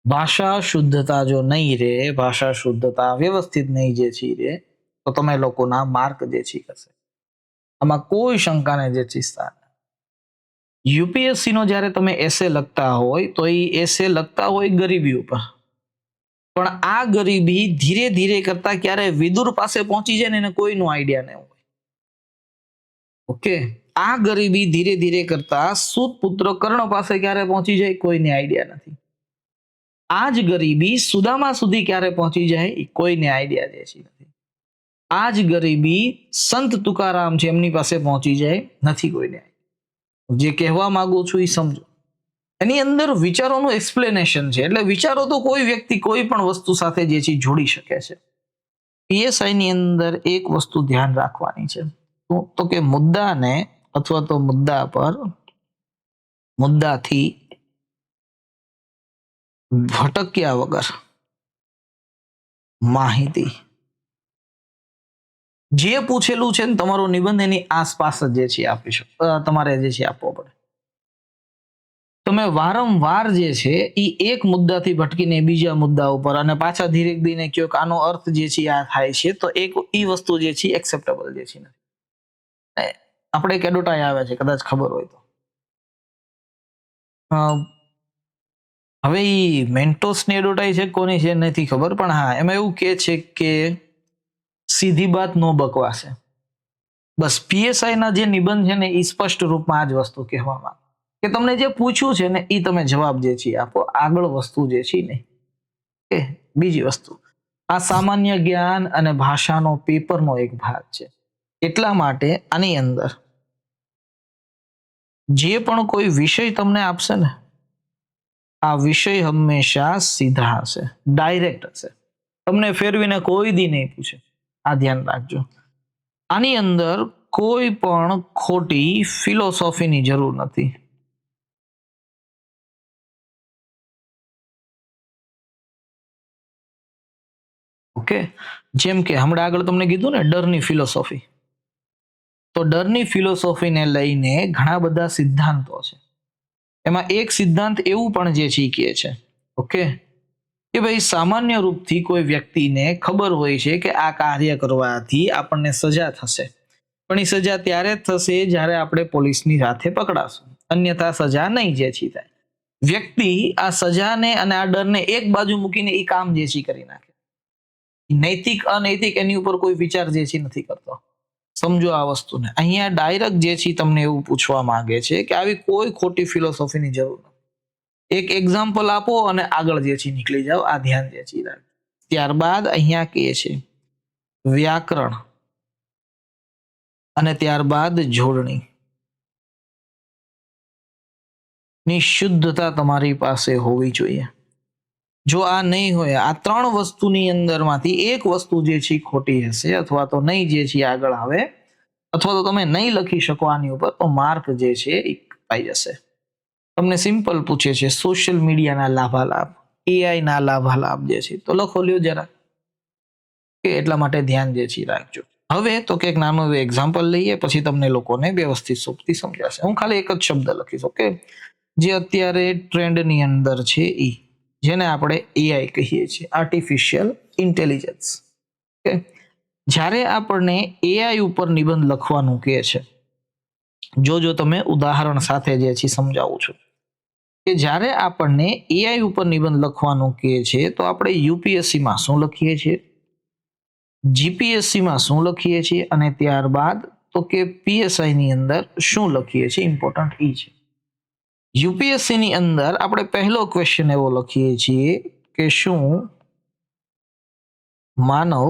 ભાષા શુદ્ધતા જો નહીં રહે, ભાષા શુદ્ધતા વ્યવસ્થિત નહીં જે છે રે, તો તમે લોકોના માર્ક જે છે હશે. આમાં કોઈ શંકાને જે છે સ્થાન. યુપીએસસી નો જ્યારે તમે એસે લખતા હોય તો એ એસે લખતા હોય ગરીબી ઉપર, પણ આ ગરીબી ધીરે ધીરે કરતા ક્યારે વિદુર પાસે પહોંચી જાય ને એને કોઈનો આઈડિયા નહીં હોય. ઓકે, આ ગરીબી ધીરે ધીરે કરતા સૂત પુત્ર કર્ણ પાસે ક્યારે પહોંચી જાય કોઈને આઈડિયા નથી. આ જ ગરીબી સુદામા સુધી ક્યારે પહોંચી જાય કોઈને આઈડિયા જે છે નથી. આ જ ગરીબી સંત તુકારામ છે એમની પાસે પહોંચી જાય નથી કોઈને. જે કહેવા માંગુ છું એ સમજો. એની અંદર વિચારોનું એક્સપ્લેનેશન છે, એટલે વિચારો તો કોઈ વ્યક્તિ કોઈ પણ વસ્તુ સાથે જે છે જોડી શકે છે. પીએસઆઈ ની અંદર એક વસ્તુ ધ્યાન રાખવાની છે, તો કે મુદ્દાને અથવા તો મુદ્દા પર મુદ્દાથી ભટક્યા વગર માહિતી જે પૂછેલું છે ને તમારો નિબંધ એની આસપાસ જ જે છે આપી શકો, તમારે જે છે આપવો પડે. તમે વારંવાર જે છે એ એક મુદ્દાથી ભટકીને બીજા મુદ્દા ઉપર અને પાછા ધીરે ધીરે કયો કે આનો અર્થ જે છે આ થાય છે, તો એક એ વસ્તુ જે છે એક્સેપ્ટેબલ જે છે નથી. આપણે કેડોટાઈ આવે છે કદાચ ખબર હોય તો. હવે એ મેન્ટોસની એડોટાઈ છે કોની છે નથી ખબર, પણ હા એમાં એવું કે છે કે સીધી બાત નો બકવાસે. બસ પીએસઆઈ ના જે નિબંધ છે ને એ સ્પષ્ટ રૂપમાં આ જ વસ્તુ કહેવામાં કે તમને જે પૂછ્યું છે ને એ તમે જવાબ જે છે આપો, આગળ વસ્તુ જે છે ને. કે બીજી વસ્તુ, આ સામાન્ય જ્ઞાન અને ભાષાનો પેપરનો એક ભાગ છે, એટલા માટે આની અંદર જે પણ કોઈ વિષય તમને આપશે ને આ વિષય હંમેશા સીધા હશે, ડાયરેક્ટ હશે, તમને ફેરવીને કોઈ દી નહીં પૂછે. આ ધ્યાન રાખજો. આની અંદર કોઈ પણ ખોટી ફિલોસોફીની જરૂર નથી. ઓકે, જેમ કે હમણાં આગળ તમને કીધું ને ડરની ફિલોસોફી, તો ડરની ફિલોસોફીને લઈને ઘણા બધા સિદ્ધાંતો છે. એમાં એક સિદ્ધાંત એવું પણ જે છે કહે છે ઓકે કે ભાઈ સામાન્ય રૂપથી કોઈ વ્યક્તિને ખબર હોય છે કે આ કાર્ય કરવાથી આપણને સજા થશે, પણ એ સજા ત્યારે જ થશે જ્યારે આપણે પોલીસની સાથે પકડાશું, અન્યથા સજા નહીં જે છે થાય. વ્યક્તિ આ સજાને અને આ ડરને એક બાજુ મૂકીને એ કામ જે છે કરી નાખે. નૈતિક અનૈતિક એની ઉપર કોઈ વિચાર જે છે નથી કરતો. સમજો આ વસ્તુને. અહીંયા ડાયરેક્ટ જે છે તમને એવું પૂછવા માંગે છે કે આવી કોઈ ખોટી ફિલોસોફીની જરૂર નથી. એક એક્ઝામ્પલ આપો અને આગળ જે છે નીકળી જાઓ. આ ધ્યાન જે છે રાખજો. ત્યારબાદ અહીંયા કહે છે વ્યાકરણ અને ત્યારબાદ જોડણી ની શુદ્ધતા તમારી પાસે હોવી જોઈએ. જો આ નહીં હોય, આ ત્રણ વસ્તુની અંદરમાંથી એક વસ્તુ જે છે ખોટી હશે અથવા તો નહીં જે છે આગળ આવે, અથવા તો તમે નહીં લખી શકો આની ઉપર, તો માર્ક જે છે એ કપાઈ જશે. તમને સિમ્પલ પૂછે છે સોશિયલ મીડિયાના લાભાલાભ, એઆઈ ના લાભાલાભ જે છે, તો લખો લ્યો જરા, કે એટલા માટે ધ્યાન જે છે રાખજો. હવે તો કંઈક નાનું એક્ઝામ્પલ લઈએ, પછી તમને લોકોને વ્યવસ્થિત સોંપતી સમજાશે. હું ખાલી એક જ શબ્દ લખીશ ઓકે, જે અત્યારે ટ્રેન્ડની અંદર છે એ, જેને આપણે એઆઈ કહીએ છીએ, આર્ટિફિશિયલ ઇન્ટેલિજન્સ. ઓકે, જ્યારે આપણને એઆઈ ઉપર નિબંધ લખવાનું કહે છે, જો તમે ઉદાહરણ સાથે જે છે સમજાવું છું, કે જ્યારે આપણને એઆઈ ઉપર નિબંધ લખવાનું કહે છે તો આપણે યુપીએસસીમાં શું લખીએ છીએ, જીપીએસસીમાં શું લખીએ છીએ, અને ત્યારબાદ તો કે પીએસઆઈ ની અંદર શું લખીએ છીએ, ઇમ્પોર્ટન્ટ એ છે. યુપીએસસી ની અંદર આપણે પહેલો ક્વેશ્ચન એવો લખીએ છીએ કે શું માનવ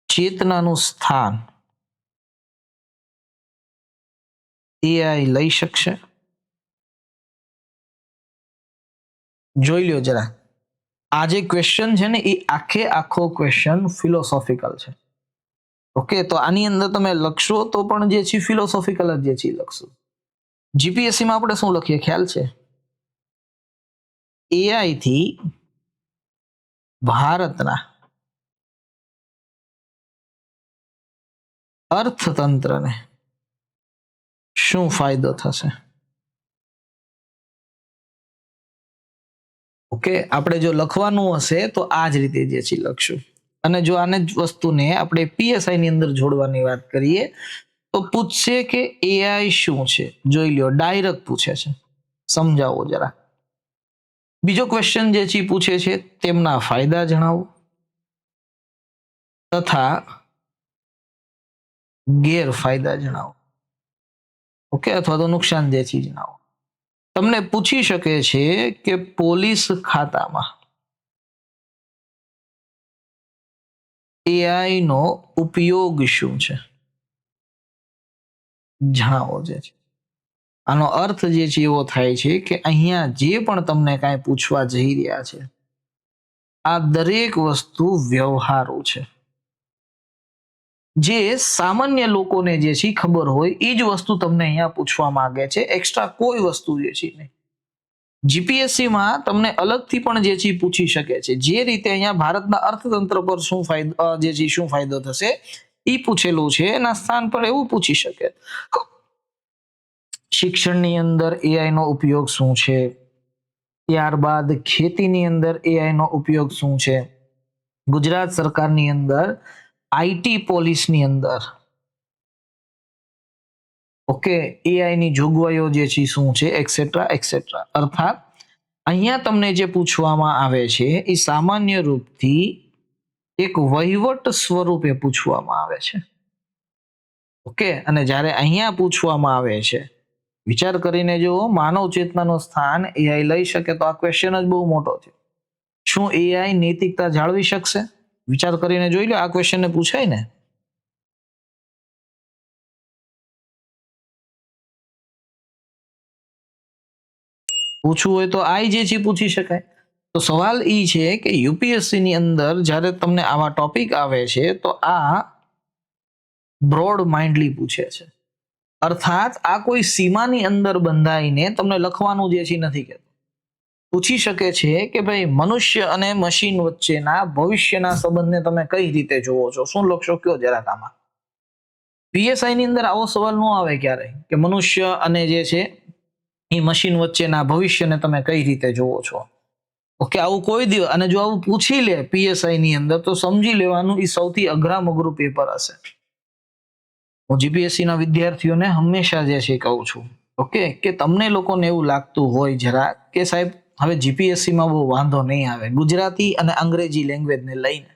ચેતનાનું સ્થાન એઆઈ લઈ શકશે? જોઈ લ્યો જરા, આ જે ક્વેશ્ચન છે ને એ આખો ક્વેશ્ચન ફિલોસોફિકલ છે. ઓકે, તો આની અંદર તમે લખશો તો પણ જે છે ફિલોસોફિકલ જ જે છે લખશો. જીપીએસસી માં આપણે શું લખીએ ખ્યાલ છે? એઆઈ થી ભારતના અર્થતંત્રને શું ફાયદો થશે? ઓકે, આપણે જો લખવાનું હશે તો આ જ રીતે જે છે લખશું. અને જો આને જ વસ્તુને આપણે પીએસઆઈ ની અંદર જોડવાની વાત કરીએ તો પૂછશે કે એઆઈ શું છે. જોઈ લ્યો, ડાયરેક્ટ પૂછે છે. સમજાવો જરા. બીજો ક્વેશ્ચન જે છે પૂછે છે તેમના ફાયદા જણાવો તથા ગેરફાયદા જણાવો. ઓકે, અથવા તો નુકસાન જે છે જણાવો. તમને પૂછી શકે છે કે પોલીસ ખાતામાં એઆઈ નો ઉપયોગ શું છે, જણાવો જે છે. આનો અર્થ જે છે એવો થાય છે કે અહીંયા જે પણ તમને કાંઈ પૂછવા જઈ રહ્યા છે આ દરેક વસ્તુ વ્યવહારુ છે. જે સામાન્ય લોકોને જે છે ખબર હોય એ જ વસ્તુ તમને અહીંયા પૂછવા માંગે છે, એક્સ્ટ્રા કોઈ વસ્તુ જે છે નહીં. જીપીએસસી માં તમને અલગથી પણ જે છે પૂછી શકે છે. જે રીતે અહીંયા ભારતના અર્થતંત્ર પર શું ફાયદો જે છે શું ફાયદો થશે એ પૂછેલું છે, એના સ્થાન પર એવું પૂછી શકે. શિક્ષણની અંદર એઆઈ નો ઉપયોગ શું છે, ત્યારબાદ ખેતીની અંદર એઆઈ નો ઉપયોગ શું છે, ગુજરાત સરકારની અંદર આઈટી પોલિસની અંદર ઓકે એઆઈ ની જોગવાઈઓ જે છે શું છે, એક્સેટ્રા એક્સેટ્રા. અર્થાત અહીંયા તમને જે પૂછવામાં આવે છે એ સામાન્ય રૂપથી એક વહીવટ સ્વરૂપે પૂછવામાં આવે છે. ઓકે, અને જ્યારે અહીંયા પૂછવામાં આવે છે, વિચાર કરીને જો માનવ ચેતનાનું સ્થાન એઆઈ લઈ શકે તો આ ક્વેશ્ચન જ બહુ મોટો છે. શું એઆઈ નૈતિકતા જાળવી શકશે? વિચાર કરીને જોઈ લો, આ ક્વેશ્ચનને પૂછાય ને. પૂછવું હોય તો આઈ જે છે પૂછી શકાય. તો સવાલ એ છે કે યુપીએસસી ની અંદર જ્યારે તમને આવા ટોપિક આવે છે તો આ બ્રોડ માઇન્ડલી પૂછે છે. અર્થાત આ કોઈ સીમાની અંદર બંધાઈને તમને લખવાનું જે છે નથી કહેતું. પૂછી શકે છે કે ભાઈ મનુષ્ય અને મશીન વચ્ચેના ભવિષ્યના સંબંધને તમે કઈ રીતે જોવો છો, શું લખશો કયો જરાક આમાં. પીએસઆઈ ની અંદર આવો સવાલ ન આવે ક્યારે કે મનુષ્ય અને જે છે એ મશીન વચ્ચેના ભવિષ્યને તમે કઈ રીતે જોવો છો. ઓકે, આવું કોઈ દિવસ, અને જો આવું પૂછી લે પીએસઆઈ ની અંદર તો સમજી લેવાનું એ સૌથી અઘરામ અઘરું પેપર હશે. હું જીપીએસસી ના વિદ્યાર્થીઓને હંમેશા જે છે કહું છું ઓકે કે તમને લોકોને એવું લાગતું હોય જરા કે સાહેબ હવે જીપીએસસી માં બહુ વાંધો નહીં આવે ગુજરાતી અને અંગ્રેજી લેંગ્વેજ ને લઈને.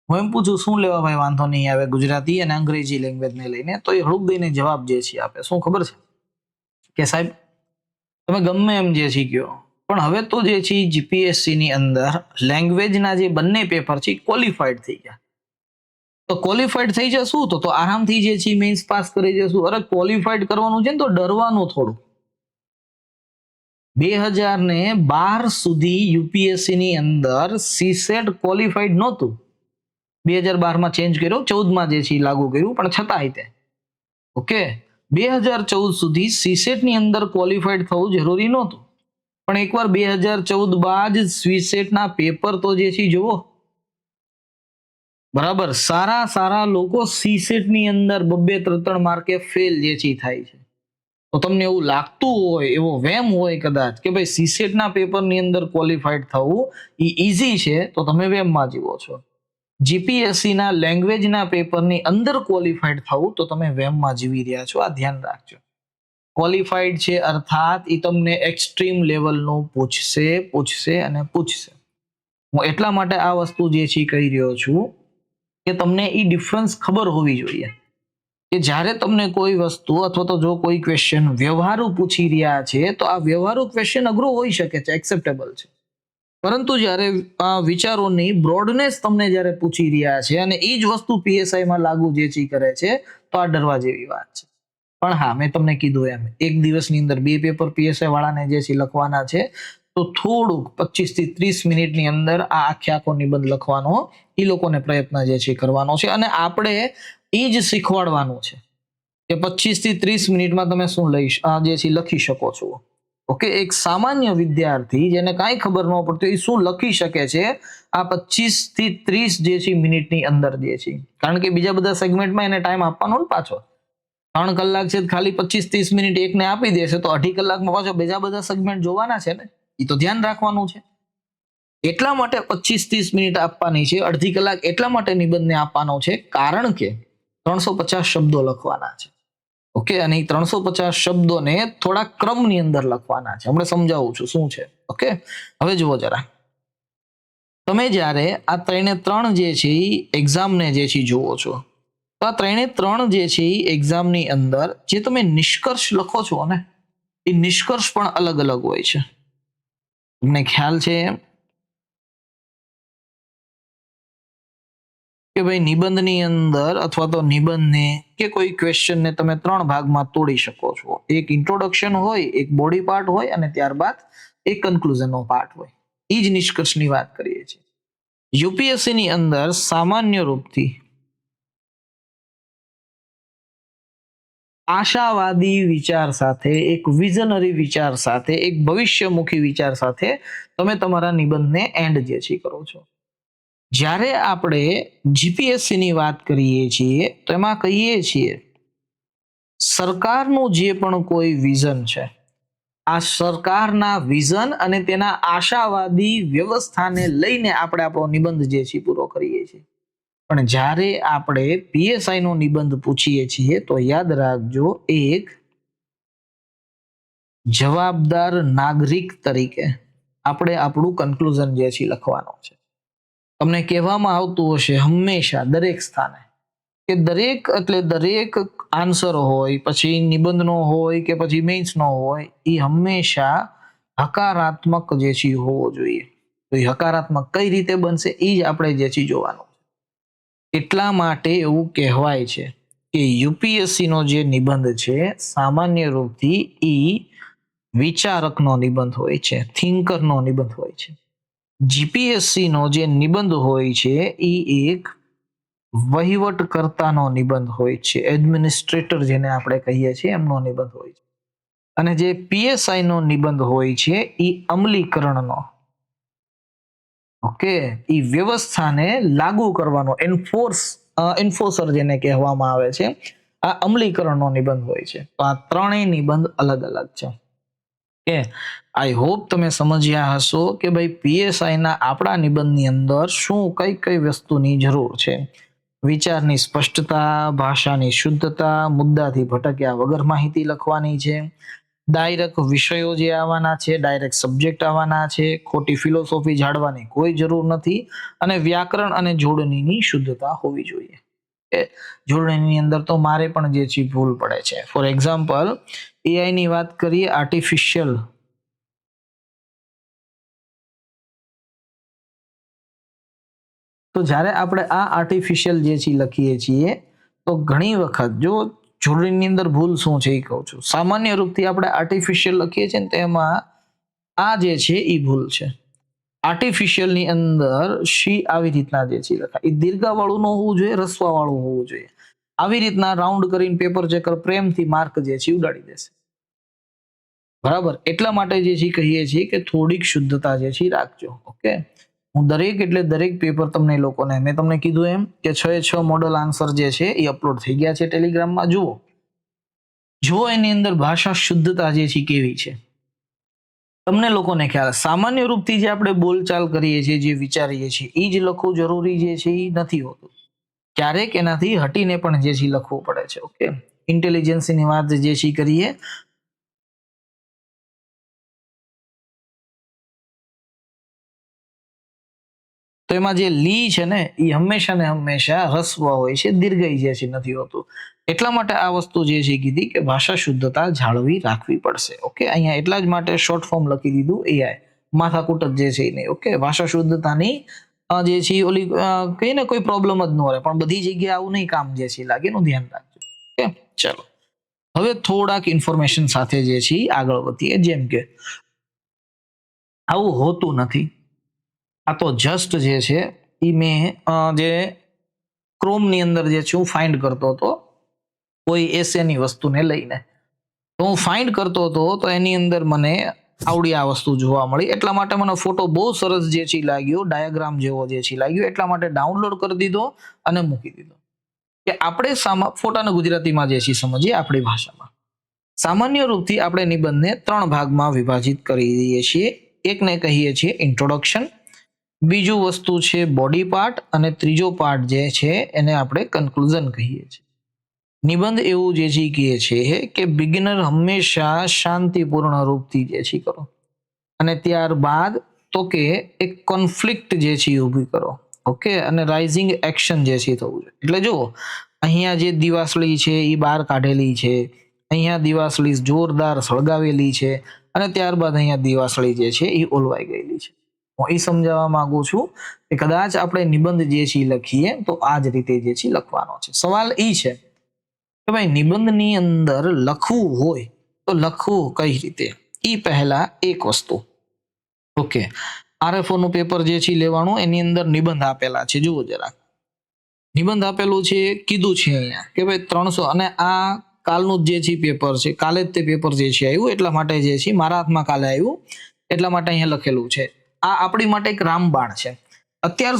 હું એમ પૂછું શું લેવા ભાઈ વાંધો નહીં આવે ગુજરાતી અને અંગ્રેજી લેંગ્વેજ ને લઈને, તો એ હળુક દઈને જવાબ જે છે આપે શું ખબર છે કે સાહેબ તમે ગમે એમ જે છે કયો પણ હવે તો જે છે જીપીએસસી ની અંદર લેંગ્વેજના જે બંને પેપર છે ક્વોલિફાઈડ થઈ ગયા. તો ક્વોલિફાઈડ થઈ જશું તો આરામથી જે છે મેન્સ પાસ કરી જશું. અરે ક્વોલિફાઈડ કરવાનું છે ને તો ડરવાનું થોડું. 2012 સુધી યુપીએસસી ની અંદર સીસેટ ક્વોલિફાઈડ નહોતું. 2012 માં ચેન્જ કર્યો, 14 માં જે છે લાગુ કર્યું, પણ છતાંય તે ઓકે 2014 સુધી સીસેટ ની અંદર ક્વોલિફાઈડ થવું જરૂરી નહોતું. પણ એકવાર 2014 બાદ સીસેટ ના પેપર તો જે છે જુઓ બરાબર. સારા લોકો સીસેટ ની અંદર 2-3 માર્કે ફેલ જે છે થાય છે. તો તમને એવું લાગતું હોય, એવો વેમ હોય કદાચ કે ભાઈ સીસેટ ના પેપર ની અંદર ક્વોલિફાઈડ થવું એ ઈઝી છે, તો તમે વેમમાં જીવો છો. જીપીએસસી ના લેંગ્વેજ ના પેપર ની અંદર ક્વોલિફાઈડ થવું તો તમે વેમમાં જીવી રહ્યા છો. આ ધ્યાન રાખજો. ક્વોલિફાઈડ છે અર્થાત એ તમને એક્સ્ટ્રીમ લેવલનું પૂછશે અને પૂછશે. હું એટલા માટે આ વસ્તુ જે છે કહી રહ્યો છું કે તમને એ ડિફરન્સ ખબર હોવી જોઈએ કે જ્યારે તમને કોઈ વસ્તુ અથવા તો જો કોઈ ક્વેશ્ચન વ્યવહારુ પૂછી રહ્યા છે તો આ વ્યવહારુ ક્વેશ્ચન અઘરો હોઈ શકે છે, એક્સેપ્ટેબલ છે. પરંતુ જ્યારે વિચારોની બ્રોડનેસ તમને જ્યારે પૂછી રહ્યા છે અને એ જ વસ્તુ પીએસઆઈ માં લાગુ જે છે કરે છે તો આ ડરવા જેવી વાત છે. પણ હા, મેં તમને કીધું એમ એક દિવસની અંદર 2 પેપર પીએસઆઈ વાળાને જે છે લખવાના છે, તો થોડુંક 25 થી 30 મિનિટની અંદર આ આખો નિબંધ લખવાનો એ લોકોને પ્રયત્ન જે છે કરવાનો છે. અને આપણે એ જ શીખવાડવાનું છે કે 25 થી 30 મિનિટમાં તમે શું જે છે લખી શકો છો. ઓકે, એક સામાન્ય વિદ્યાર્થી જેને કાંઈ ખબર ન પડતી એ શું લખી શકે છે આ 25 થી 30 જે છે મિનિટની અંદર જે છે. કારણ કે બીજા બધા સેગમેન્ટમાં એને ટાઈમ આપવાનો ને પાછો. 3 કલાક છે, ખાલી 25-30 મિનિટ એકને આપી દેશે તો 2.5 કલાકમાં પાછો બીજા બધા સેગમેન્ટ જોવાના છે ને, એ તો ધ્યાન રાખવાનું છે. એટલા માટે 25-30 મિનિટ આપવાની છે, અડધી કલાક એટલા માટે નિબંધને આપવાનો છે કારણ કે 350 શબ્દો લખવાના છે. ઓકે, અને 350 શબ્દોને થોડા ક્રમની અંદર લખવાના છે. હમણાં સમજાવું છું શું છે. ઓકે, હવે જુઓ જરા, તમે જ્યારે આ 3 જે છે એ એક્ઝામને જે છે જુઓ છો, તો આ 3 જે છે એ એક્ઝામની અંદર જે તમે નિષ્કર્ષ લખો છો ને, એ નિષ્કર્ષ પણ અલગ અલગ હોય છે. તમને ખ્યાલ છે કે ભાઈ નિબંધની અંદર અથવા તો નિબંધને કે કોઈ ક્વેશ્ચનને તમે 3 ભાગમાં તોડી શકો છો. એક ઇન્ટ્રોડક્શન હોય, એક બોડી પાર્ટ હોય અને ત્યારબાદ એક કન્ક્લુઝનનો પાર્ટ હોય. એ જ નિષ્કર્ષની વાત કરીએ છીએ. યુપીએસસી ની અંદર સામાન્ય રૂપથી આશાવાદી વિચાર સાથે, એક વિઝનરી વિચાર સાથે, એક ભવિષ્યમુખી વિચાર સાથે તમે તમારા નિબંધને એન્ડ જે છે કરો છો. જ્યારે આપણે જીપીએસસી ની વાત કરીએ છીએ તો એમાં કહીએ છીએ સરકારનું જે પણ કોઈ વિઝન છે, આ સરકારના વિઝન અને તેના આશાવાદી વ્યવસ્થાને લઈને આપણે આપણો નિબંધ જે છે પૂરો કરીએ છીએ. પણ જ્યારે આપણે પીએસઆઈ નો નિબંધ પૂછીએ છીએ તો યાદ રાખજો, એક જવાબદાર નાગરિક તરીકે આપણે આપણું કન્ક્લુઝન જે છે લખવાનું છે. તમને કહેવામાં આવતું હશે હંમેશા દરેક સ્થાને કે દરેક એટલે દરેક આન્સર હોય, પછી નિબંધનો હોય કે પછી મેઇન્સનો હોય, એ હંમેશા હકારાત્મક જે છે હોવો જોઈએ. તો એ હકારાત્મક કઈ રીતે બનશે એ જ આપણે જે છે જોવાનું. એટલા માટે એવું કહેવાય છે કે યુપીએસસી નો જે નિબંધ છે સામાન્ય રૂપથી ઈ વિચારકનો નિબંધ હોય છે, થિંકરનો નિબંધ હોય છે. જીપીએસસી નો જે નિબંધ હોય છે એ એક વહીવટકર્તાનો નિબંધ હોય છે, એડમિનિસ્ટ્રેટર જેને આપણે કહીએ છીએ એમનો નિબંધ હોય છે. અને જે પીએસઆઈ નો નિબંધ હોય છે એ અમલીકરણનો, ઓકે, એ વ્યવસ્થાને લાગુ કરવાનો, એન્ફોર્સર જેને કહેવામાં આવે છે, આ અમલીકરણનો નિબંધ હોય છે. તો આ ત્રણેય નિબંધ અલગ અલગ છે. કે આઈ હોપ તમે સમજ્યા હશો કે ભાઈ પીએસઆઈ ના આપણા નિબંધની અંદર શું કઈ કઈ વસ્તુની જરૂર છે. વિચારની સ્પષ્ટતા, ભાષાની શુદ્ધતા, મુદ્દાથી ભટક્યા વગર માહિતી લખવાની છે, ડાયરેક્ટ વિષયો જે આવવાના છે, ડાયરેક્ટ સબ્જેક્ટ આવવાના છે, ખોટી ફિલોસોફી ઝાડવાની કોઈ જરૂર નથી, અને વ્યાકરણ અને જોડણીની શુદ્ધતા હોવી જોઈએ. જોડણીની અંદર તો મારે પણ જે છે ભૂલ પડે છે. ફોર એક્ઝામ્પલ, એઆઈ ની વાત કરીએ, આર્ટિફિશિયલ, તો જ્યારે આપણે આ આર્ટિફિશિયલ જે છે લખીએ છીએ તો ઘણી વખત જો જોડણીની અંદર ભૂલ શું છે એ કહું છું. સામાન્ય રૂપથી આપણે આર્ટિફિશિયલ લખીએ છીએ ને તેમાં આ જે છે એ ભૂલ છે. આર્ટિફિશિયલ ની અંદર શી આવી રીતના જે છે લખાય, એ દીર્ઘાવાળું ન હોવું જોઈએ, રસવાવાળું હોવું જોઈએ. આવી રીતના રાઉન્ડ કરીને પેપર ચેકર પ્રેમથી માર્ક જે છે ઉડાડી દેશે. બરાબર, એટલા માટે જે છે કહીએ છીએ કે થોડીક શુદ્ધતા જે છે રાખજો. ઓકે, હું દરેક એટલે દરેક પેપર તમને લોકોને, મેં તમને કીધું એમ કે 6 મોડલ આન્સર જે છે એ અપલોડ થઈ ગયા છે ટેલિગ્રામમાં. જુઓ એની અંદર ભાષા શુદ્ધતા જે છે કેવી છે, તમને લોકોને ખ્યાલ. સામાન્ય રૂપથી જે આપણે બોલચાલ કરીએ છીએ, જે વિચારીએ છીએ એ જ લખવું જરૂરી જે છે એ નથી હોતું. ક્યારેક એનાથી હટીને પણ જે છે લખવું પડે છે. ઓકે, ઇન્ટેલિજન્સની વાત જે છે કરીએ તો એમાં જે લી છે ને એ હંમેશા ને હંમેશા હસ્વ હોય છે, દીર્ઘઈ જે છે નથી હોતું. એટલા માટે આ વસ્તુ જે છે કીધી કે ભાષા શુદ્ધતા જાળવી રાખવી પડશે. ઓકે, અહીંયા એટલા જ માટે શોર્ટ ફોર્મ લખી દીધું એઆઈ, માથાકૂટ જ જે છે નહીં. ઓકે, ભાષા શુદ્ધતાની જે છે ઓલી કઈ ને કોઈ પ્રોબ્લેમ જ ન રહે, પણ બધી જગ્યાએ આવું નહીં કામ જે છે લાગે, એનું ધ્યાન રાખજો. ઓકે, ચલો હવે થોડાક ઇન્ફોર્મેશન સાથે જે છે આગળ વધીએ. જેમ કે આવું હોતું નથી, આ તો જસ્ટ જે છે એ મેં જે ક્રોમની અંદર જે છે હું ફાઇન્ડ કરતો હતો કોઈ એસેની વસ્તુને લઈને, તો હું ફાઇન્ડ કરતો હતો તો એની અંદર મને આવડી આ વસ્તુ જોવા મળી. એટલા માટે મને ફોટો બહુ સરસ જે છે લાગ્યો, ડાયાગ્રામ જેવો જે છે લાગ્યો, એટલા માટે ડાઉનલોડ કરી દીધો અને મૂકી દીધો. કે આપણે ફોટાને ગુજરાતીમાં જે છે સમજીએ આપણી ભાષામાં. સામાન્ય રૂપથી આપણે નિબંધને 3 ભાગમાં વિભાજિત કરી દઈએ છીએ. એકને કહીએ છીએ ઇન્ટ્રોડક્શન, બીજું વસ્તુ છે બોડી પાર્ટ અને ત્રીજો પાર્ટ જે છે એને આપણે કન્ક્લુઝન કહીએ છીએ. નિબંધ એવું જે છે કહે છે કે બિગિનર હંમેશા શાંતિપૂર્ણ રૂપથી જે છે કરો અને ત્યારબાદ તો કે એક કોન્ફ્લિક્ટ જે છે ઊભી કરો. ઓકે, અને રાઇઝિંગ એક્શન જે છે થવું જોઈએ. એટલે જુઓ, અહીંયા જે દિવાસળી છે એ બહાર કાઢેલી છે, અહીંયા દિવાસળી જોરદાર સળગાવેલી છે અને ત્યારબાદ અહીંયા દિવાસળી જે છે એ ઓલવાઈ ગયેલી છે. હું એ સમજાવવા માંગુ છું કે કદાચ આપણે નિબંધ જે છે લખીએ તો આ જ રીતે જે છે લખવાનો છે. સવાલ એ છે કે ભાઈ નિબંધની અંદર લખવું હોય તો લખવું કઈ રીતે? એ પહેલા એક વસ્તુ, ઓકે, આરએફઓ નું પેપર જે છે લેવાનું, એની અંદર નિબંધ આપેલા છે. જુઓ જરા, નિબંધ આપેલું છે, કીધું છે અહીંયા કે ભાઈ 300, અને આ કાલનું જે છે પેપર છે, કાલે જ તે પેપર જે છે આવ્યું, એટલા માટે જે છે મારા હાથમાં કાલે આવ્યું, એટલા માટે અહીંયા લખેલું છે. આ આપણી માટે એક રામબાણ છે. અત્યાર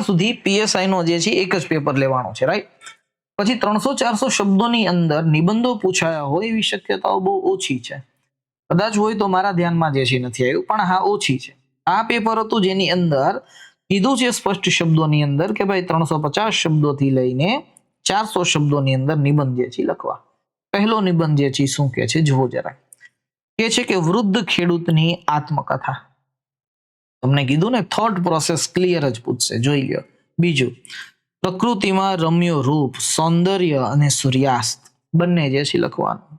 સુધી પીએસઆઈ નો જે છે એક જ પેપર લેવાનો છે, રાઈટ? પછી 300-400 શબ્દોની અંદર નિબંધો પૂછાયા હોય એવી શક્યતાઓ બહુ ઓછી છે. કદાચ હોય તો મારા ધ્યાનમાં જે છે નથી આવ્યું, પણ હા ઓછી છે. આ પેપર હતું જેની અંદર કીધું છે સ્પષ્ટ શબ્દોની અંદર કે ભાઈ 350 શબ્દોથી લઈને 400 શબ્દોની અંદર નિબંધ જે છે લખવા. પહેલો નિબંધ જે છે શું કે છે જુઓ જરા. કે છે કે વૃદ્ધ ખેડૂતની આત્મકથા. તમને કીધું ને, થોટ પ્રોસેસ ક્લિયર જ પૂછશે, જોઈ લ્યો. બીજું, પ્રકૃતિમાં રમ્યો રૂપ, સૌંદર્ય અને સૂર્યાસ્ત બંને જે છે લખવાનું.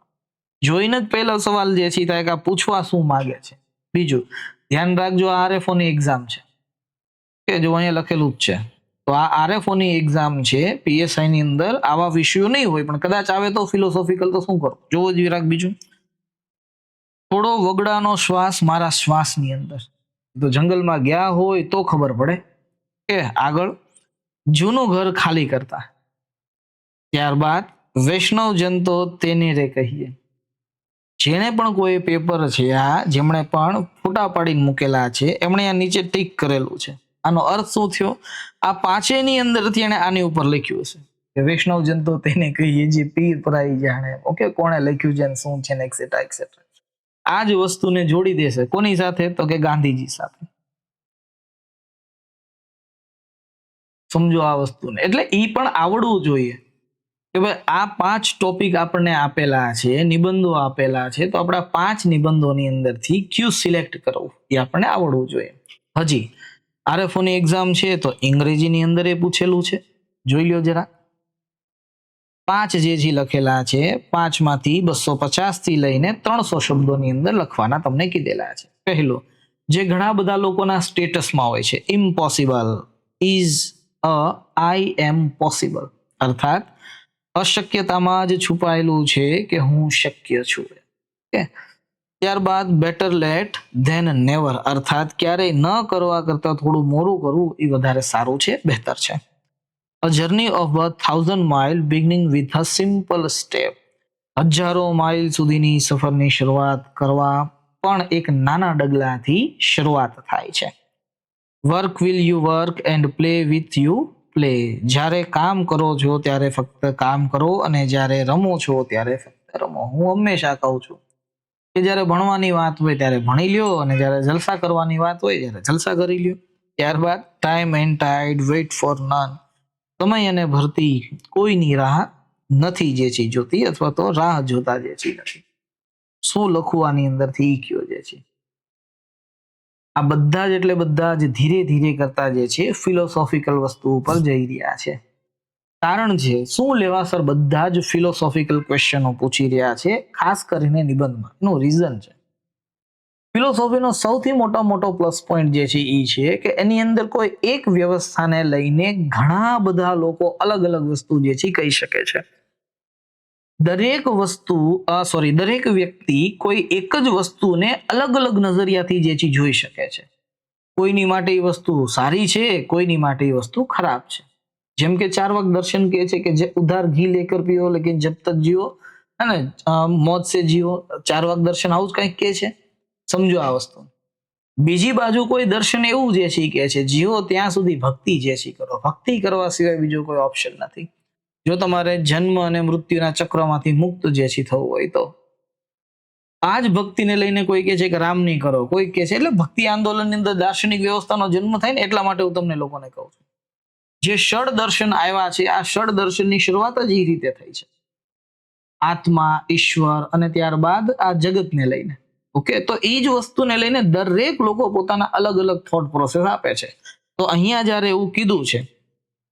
જોઈને જ પહેલો સવાલ જે છે થાય કે આ પૂછવા શું માંગે છે. બીજું, ધ્યાન રાખજો, આ આરએફઓ ની એક્ઝામ છે કે જો અહીંયા લખેલું જ છે, તો આ આરએફઓ ની એક્ઝામ છે. પીએસઆઈ ની અંદર આવા વિષયો નહીં હોય, પણ કદાચ આવે તો ફિલોસોફિકલ તો શું કરો, જોવો જ વિરાગ. બીજું, થોડો વગડાનો શ્વાસ મારા શ્વાસની અંદર. તો જંગલમાં ગયા હોય તો ખબર પડે. કે આગળ, જૂનું ઘર ખાલી કરતા. ત્યારબાદ, વૈષ્ણવ જન તો તેને રે કહીએ. જેણે પણ કોઈ પેપર છે આ જેમણે પણ ફોટા પાડીને મૂકેલા છે એમણે આ નીચે ટીક કરેલું છે. આનો અર્થ શું થયો? આ પાંચેયની અંદરથી એને આની ઉપર લખ્યું છે કે વૈષ્ણવ જન તો તેને કહીએ, જે પીર પરાઈ જાણે. ઓકે, કોણે લખ્યું છે, શું છે, એક્સેટ્રા એક્સેટ્રા. આ જ વસ્તુને જોડી દેશે કોની સાથે? તો કે ગાંધીજી સાથે. સમજો આ વસ્તુને. એટલે ઈ પણ આવડવું જોઈએ કે ભાઈ આ 5 ટોપિક આપણને આપેલા છે, નિબંધો આપેલા છે, તો આપણા 5 નિબંધોની અંદરથી ક્યુ સિલેક્ટ કરવું એ આપણને આવડવું જોઈએ. હજી આરએફઓ ની એક્ઝામ છે તો અંગ્રેજીની અંદર એ પૂછેલું છે, જોઈ લ્યો જરા. 5 જે છે લખેલા છે, 5 માંથી 250 થી લઈને 300 શબ્દોની અંદર લખવાના તમને કીધેલા છે. પહેલું, જે ઘણા બધા લોકોના સ્ટેટસમાં હોય છે, impossible is I am possible, અર્થાત અશક્યતામાં જ છુપાયેલું છે કે હું શક્ય છું. ઓકે, ત્યારબાદ બેટર લેટ ધેન નેવર, અર્થાત ક્યારેય ન કરવા કરતા થોડું મોડું કરવું એ વધારે સારું છે, બહેતર છે. A journey of 1,000 miles beginning with a simple step. 1000 mile સુધીની સફરની શરૂઆત કરવા પણ એક નાના ડગલાથી શરૂઆત થાય છે. Work will you work and play with you play. જ્યારે કામ કરો છો ત્યારે ફક્ત કામ કરો અને જ્યારે રમો છો ત્યારે ફક્ત રમો. હું હંમેશા કહું છું કે જ્યારે ભણવાની વાત હોય ત્યારે ભણી લ્યો અને જ્યારે જલસા કરવાની વાત હોય ત્યારે જલસા કરી લ્યો. ત્યારબાદ time and ટાઈડ weight four none. સમય અને ભરતી કોઈની રાહ નથી જે છે જોતી, અથવા તો રાહ જોતા જે છે નથી. શું લખવાની અંદરથી ઈ કયો જે છે. આ બધા જ એટલે બધા જ ધીરે ધીરે કરતા જે છે ફિલોસોફિકલ વસ્તુ ઉપર જઈ રહ્યા છે. કારણ છે શું લેવાસર બધા જ ફિલોસોફિકલ ક્વેશ્ચનો પૂછી રહ્યા છે, ખાસ કરીને નિબંધમાં. એનું રીઝન છે, ફિલોસોફીનો સૌથી મોટો પ્લસ પોઈન્ટ જે છે એ છે કે એની અંદર કોઈ એક વ્યવસ્થાને લઈને ઘણા બધા લોકો અલગ અલગ વસ્તુ જે છે કહી શકે છે. દરેક વ્યક્તિ કોઈ એક જ વસ્તુને અલગ અલગ નજરિયાથી જે છે જોઈ શકે છે. કોઈની માટે એ વસ્તુ સારી છે, કોઈની માટે એ વસ્તુ ખરાબ છે. જેમ કે ચારવાક દર્શન કહે છે કે જે ઉધાર ઘી લેકર પીઓ લેકિન જબ તક જીવો, અને મોજ સે જીવો. ચારવાક દર્શન આવું જ કંઈક કહે છે, સમજો આ વસ્તુ. બીજી બાજુ કોઈ દર્શન એવું જે છે કે છે જીવો ત્યાં સુધી ભક્તિ જે છે કરો. ભક્તિ કરવા સિવાય બીજો કોઈ ઓપ્શન નથી. જો તમારે જન્મ અને મૃત્યુના ચક્રમાંથી મુક્ત જે છે થવું હોય તો આ જ ભક્તિને લઈને કોઈ કહે છે કે રામ નહીં કરો, કોઈ કહે છે, એટલે ભક્તિ આંદોલનની અંદર દાર્શનિક વ્યવસ્થાનો જન્મ થાય ને એટલા માટે હું તમને લોકોને કહું છું. જે ષડ દર્શન આવ્યા છે આ ષડ દર્શનની શરૂઆત જ એ રીતે થઈ છે, આત્મા, ઈશ્વર અને ત્યારબાદ આ જગતને લઈને. ઓકે, તો એ જ વસ્તુને લઈને દરેક લોકો પોતાના અલગ અલગ થોટ પ્રોસેસ આપે છે. તો અહીંયા જ્યારે એવું કીધું છે